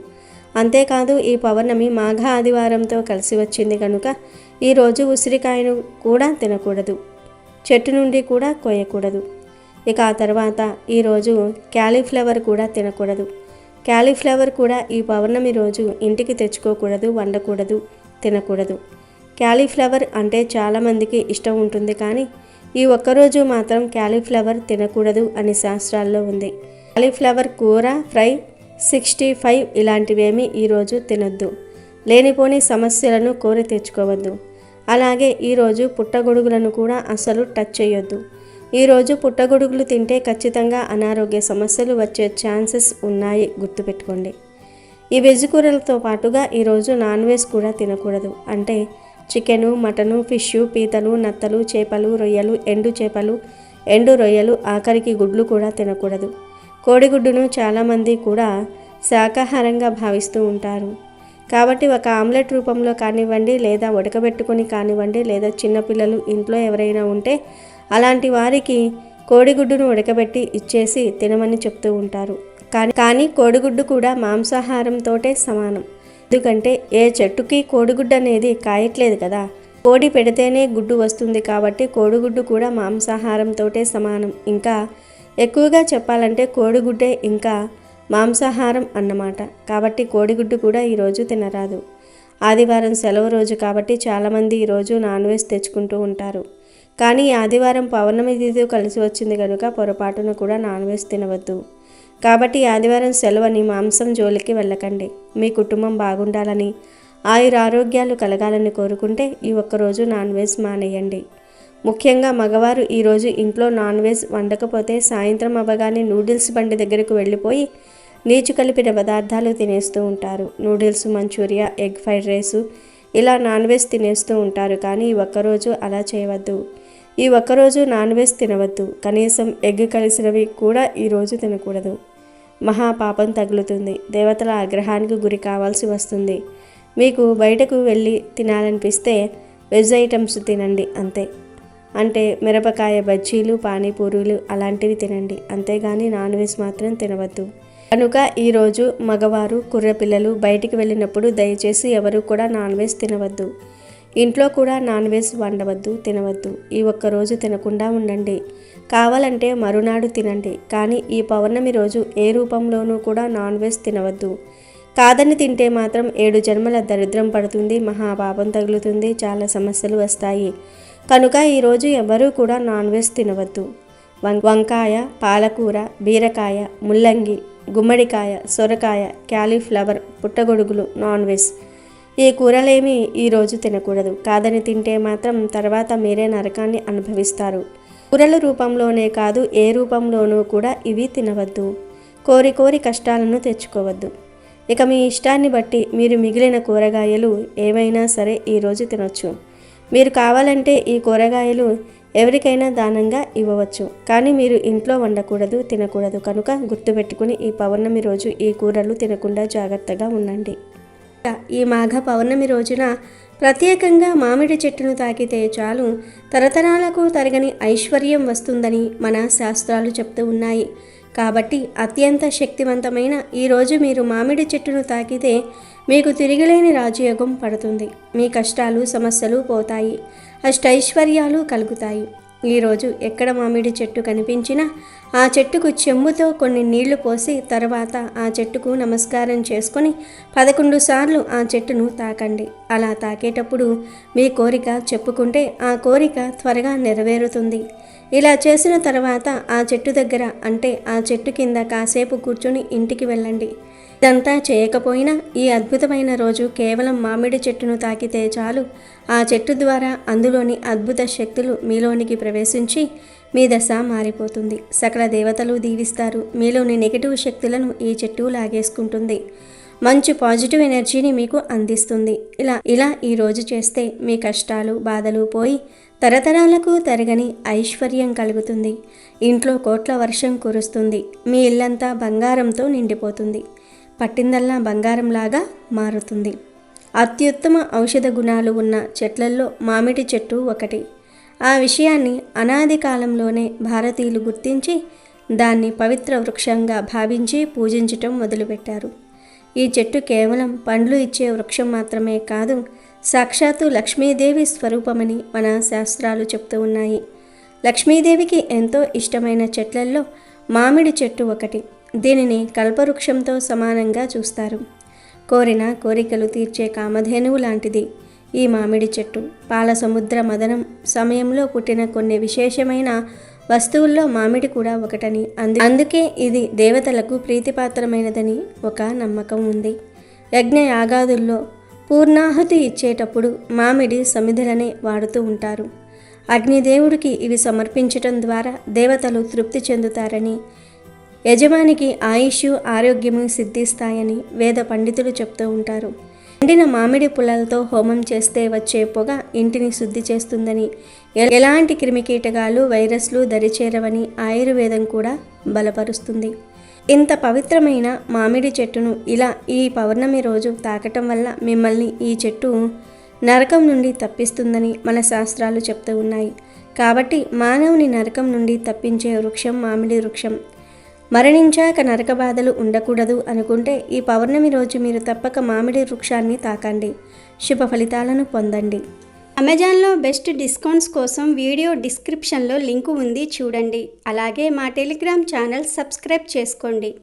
Speaker 2: అంతేకాదు, ఈ పౌర్ణమి మాఘ ఆదివారంతో కలిసి వచ్చింది కనుక ఈరోజు ఉసిరికాయను కూడా తినకూడదు, చెట్టు నుండి కూడా కోయకూడదు. ఇక ఆ తర్వాత ఈరోజు క్యాలీఫ్లవర్ కూడా తినకూడదు. క్యాలీఫ్లవర్ కూడా ఈ పౌర్ణమి రోజు ఇంటికి తెచ్చుకోకూడదు, వండకూడదు, తినకూడదు. క్యాలీఫ్లవర్ అంటే చాలామందికి ఇష్టం ఉంటుంది, కానీ ఈ ఒక్కరోజు మాత్రం క్యాలీఫ్లవర్ తినకూడదు అని శాస్త్రాల్లో ఉంది. క్యాలీఫ్లవర్ కూర, ఫ్రై, 65 ఇలాంటివేమీ ఈరోజు తినొద్దు. లేనిపోని సమస్యలను కోరి తెచ్చుకోవద్దు. అలాగే ఈరోజు పుట్టగొడుగులను కూడా అసలు టచ్ చేయొద్దు. ఈరోజు పుట్టగొడుగులు తింటే ఖచ్చితంగా అనారోగ్య సమస్యలు వచ్చే ఛాన్సెస్ ఉన్నాయి, గుర్తుపెట్టుకోండి. ఈ వెజ్ కూరలతో పాటుగా ఈరోజు నాన్ వెజ్ కూడా తినకూడదు. అంటే చికెను, మటను, ఫిష్, పీతలు, నత్తలు, చేపలు, రొయ్యలు, ఎండు చేపలు, ఎండు రొయ్యలు, ఆఖరికి గుడ్లు కూడా తినకూడదు. కోడిగుడ్డును చాలామంది కూడా శాకాహారంగా భావిస్తూ ఉంటారు. కాబట్టి ఒక ఆమ్లెట్ రూపంలో కానివ్వండి, లేదా ఉడకబెట్టుకొని కానివ్వండి, లేదా చిన్నపిల్లలు ఇంట్లో ఎవరైనా ఉంటే అలాంటి వారికి కోడిగుడ్డును ఉడకబెట్టి ఇచ్చేసి తినమని చెప్తూ ఉంటారు. కానీ కోడిగుడ్డు కూడా మాంసాహారంతోటే సమానం. ఎందుకంటే ఏ చెట్టుకి కోడిగుడ్డు అనేది కాయట్లేదు కదా, కోడి పెడితేనే గుడ్డు వస్తుంది. కాబట్టి కోడిగుడ్డు కూడా మాంసాహారంతోటే సమానం. ఇంకా ఎక్కువగా చెప్పాలంటే కోడిగుడ్డే ఇంకా మాంసాహారం అన్నమాట. కాబట్టి కోడిగుడ్డు కూడా ఈరోజు తినరాదు. ఆదివారం సెలవు రోజు కాబట్టి చాలామంది ఈరోజు నాన్ వెజ్ తెచ్చుకుంటూ ఉంటారు. కానీ ఆదివారం పౌర్ణమి తిథి కలిసి వచ్చింది కనుక పొరపాటున కూడా నాన్ వెజ్ తినవద్దు. కాబట్టి ఆదివారం సెలవుని మాంసం జోలికి వెళ్ళకండి. మీ కుటుంబం బాగుండాలని, ఆయురారోగ్యాలు కలగాలని కోరుకుంటే ఈ ఒక్కరోజు నాన్ వెజ్ మానేయండి. ముఖ్యంగా మగవారు ఈరోజు ఇంట్లో నాన్ వెజ్ వండకపోతే సాయంత్రం అవ్వగానే నూడిల్స్ బండి దగ్గరకు వెళ్ళిపోయి నీచు కలిపిన పదార్థాలు తినేస్తూ ఉంటారు. Noodles, Manchuria, egg fried rice ఇలా నాన్ వెజ్ తినేస్తూ ఉంటారు. కానీ ఈ ఒక్కరోజు అలా చేయవద్దు. ఈ ఒక్కరోజు నాన్ వెజ్ తినవద్దు. కనీసం ఎగ్ కలిసినవి కూడా ఈరోజు తినకూడదు. మహాపాపం తగులుతుంది. దేవతల ఆగ్రహానికి గురి కావాల్సి వస్తుంది. మీకు బయటకు వెళ్ళి తినాలనిపిస్తే వెజ్ ఐటమ్స్ తినండి అంతే. అంటే మిరపకాయ బజ్జీలు, పానీపూరీలు అలాంటివి తినండి, అంతేగాని నాన్ వెజ్ మాత్రం తినవద్దు. కనుక ఈరోజు మగవారు, కుర్రపిల్లలు బయటికి వెళ్ళినప్పుడు దయచేసి ఎవరు కూడా నాన్ వెజ్ తినవద్దు. ఇంట్లో కూడా నాన్ వెజ్ వండవద్దు, తినవద్దు. ఈ ఒక్కరోజు తినకుండా ఉండండి. కావాలంటే మరునాడు తినండి, కానీ ఈ పౌర్ణమి రోజు ఏ రూపంలోనూ కూడా నాన్ వెజ్ తినవద్దు. కాదని తింటే మాత్రం 7 జన్మల దరిద్రం పడుతుంది, మహాపాపం తగులుతుంది, చాలా సమస్యలు వస్తాయి. కనుక ఈరోజు ఎవరూ కూడా నాన్ వెజ్ తినవద్దు. వంకాయ, పాలకూర, బీరకాయ, ముల్లంగి, గుమ్మడికాయ, సొరకాయ, క్యాలీఫ్లవర్, పుట్టగొడుగులు నాన్ వెజ్. ఈ కూరలేమీ ఈరోజు తినకూడదు. కాదని తింటే మాత్రం తర్వాత మీరే నరకాన్ని అనుభవిస్తారు. కూరల రూపంలోనే కాదు, ఏ రూపంలోనూ కూడా ఇవి తినవద్దు. కోరి కష్టాలను తెచ్చుకోవద్దు. ఇక మీ ఇష్టాన్ని బట్టి మీరు మిగిలిన కూరగాయలు ఏవైనా సరే ఈరోజు తినొచ్చు. మీరు కావాలంటే ఈ కూరగాయలు ఎవరికైనా దానంగా ఇవ్వవచ్చు. కానీ మీరు ఇంట్లో వండకూడదు, తినకూడదు. కనుక గుర్తుపెట్టుకుని ఈ పౌర్ణమి రోజు ఈ కూరలు తినకుండా జాగ్రత్తగా ఉండండి. ఈ మాఘ పౌర్ణమి రోజున ప్రత్యేకంగా మామిడి చెట్టును తాకితే చాలు తరతరాలకు తరగని ఐశ్వర్యం వస్తుందని మన శాస్త్రాలు చెప్తూ ఉన్నాయి. కాబట్టి అత్యంత శక్తివంతమైన ఈరోజు మీరు మామిడి చెట్టును తాకితే మీకు తిరిగిలేని రాజయోగం పడుతుంది. మీ కష్టాలు సమస్యలు పోతాయి, అష్టైశ్వర్యాలు కలుగుతాయి. ఈరోజు ఎక్కడ మామిడి చెట్టు కనిపించినా ఆ చెట్టుకు చెంబుతో కొన్ని నీళ్లు పోసి తర్వాత ఆ చెట్టుకు నమస్కారం చేసుకొని 11 సార్లు ఆ చెట్టును తాకండి. అలా తాకేటప్పుడు మీ కోరిక చెప్పుకుంటే ఆ కోరిక త్వరగా నెరవేరుతుంది. ఇలా చేసిన తర్వాత ఆ చెట్టు దగ్గర అంటే ఆ చెట్టు కింద కాసేపు కూర్చొని ఇంటికి వెళ్ళండి. ఇదంతా చేయకపోయినా ఈ అద్భుతమైన రోజు కేవలం మామిడి చెట్టును తాకితే చాలు ఆ చెట్టు ద్వారా అందులోని అద్భుత శక్తులు మీలోనికి ప్రవేశించి మీ దశ మారిపోతుంది. సకల దేవతలు దీవిస్తారు. మీలోని నెగిటివ్ శక్తులను ఈ చెట్టు లాగేసుకుంటుంది. మంచి పాజిటివ్ ఎనర్జీని మీకు అందిస్తుంది. ఇలా ఈ రోజు చేస్తే మీ కష్టాలు బాధలు పోయి తరతరాలకు తరగని ఐశ్వర్యం కలుగుతుంది. ఇంట్లో కోట్ల వర్షం కురుస్తుంది. మీ ఇల్లంతా బంగారంతో నిండిపోతుంది. పట్టిందల్లా బంగారంలాగా మారుతుంది. అత్యుత్తమ ఔషధ గుణాలు ఉన్న చెట్లల్లో మామిడి చెట్టు ఒకటి. ఆ విషయాన్ని అనాది కాలంలోనే భారతీయులు గుర్తించి దాన్ని పవిత్ర వృక్షంగా భావించి పూజించటం మొదలుపెట్టారు. ఈ చెట్టు కేవలం పండ్లు ఇచ్చే వృక్షం మాత్రమే కాదు, సాక్షాత్తు లక్ష్మీదేవి స్వరూపమని మన శాస్త్రాలు చెప్తూ ఉన్నాయి. లక్ష్మీదేవికి ఎంతో ఇష్టమైన చెట్లల్లో మామిడి చెట్టు ఒకటి. దీనిని కల్పవృక్షంతో సమానంగా చూస్తారు. కోరిన కోరికలు తీర్చే కామధేనువు లాంటిది ఈ మామిడి చెట్టు. పాల సముద్ర మదనం సమయంలో పుట్టిన కొన్ని విశేషమైన వస్తువుల్లో మామిడి కూడా ఒకటని, అందుకే ఇది దేవతలకు ప్రీతిపాత్రమైనదని ఒక నమ్మకం ఉంది. యజ్ఞ యాగాదుల్లో పూర్ణాహుతి ఇచ్చేటప్పుడు మామిడి సమిధులనే వాడుతూ ఉంటారు. అగ్నిదేవుడికి ఇవి సమర్పించటం ద్వారా దేవతలు తృప్తి చెందుతారని, యజమానికి ఆయుష్ ఆరోగ్యము సిద్ధిస్తాయని వేద పండితులు చెప్తూ ఉంటారు. ఎండిన మామిడి పుల్లలతో హోమం చేస్తే వచ్చే పొగ ఇంటిని శుద్ధి చేస్తుందని, ఎలాంటి క్రిమికీటకాలు వైరస్లు దరిచేరవని ఆయుర్వేదం కూడా బలపరుస్తుంది. ఇంత పవిత్రమైన మామిడి చెట్టును ఇలా ఈ పౌర్ణమి రోజు తాకటం వల్ల మిమ్మల్ని ఈ చెట్టు నరకం నుండి తప్పిస్తుందని మన శాస్త్రాలు చెప్తూ ఉన్నాయి. కాబట్టి మానవుని నరకం నుండి తప్పించే వృక్షం మామిడి వృక్షం. మరణించాక నరక బాధలు ఉండకూడదు అనుకుంటే ఈ పౌర్ణమి రోజు మీరు తప్పక మామిడి వృక్షాన్ని తాకండి. శుభ ఫలితాలను పొందండి.
Speaker 3: అమెజాన్లో బెస్ట్ డిస్కౌంట్స్ కోసం వీడియో డిస్క్రిప్షన్లో లింకు ఉంది, చూడండి. అలాగే మా టెలిగ్రామ్ ఛానల్ సబ్స్క్రైబ్ చేసుకోండి.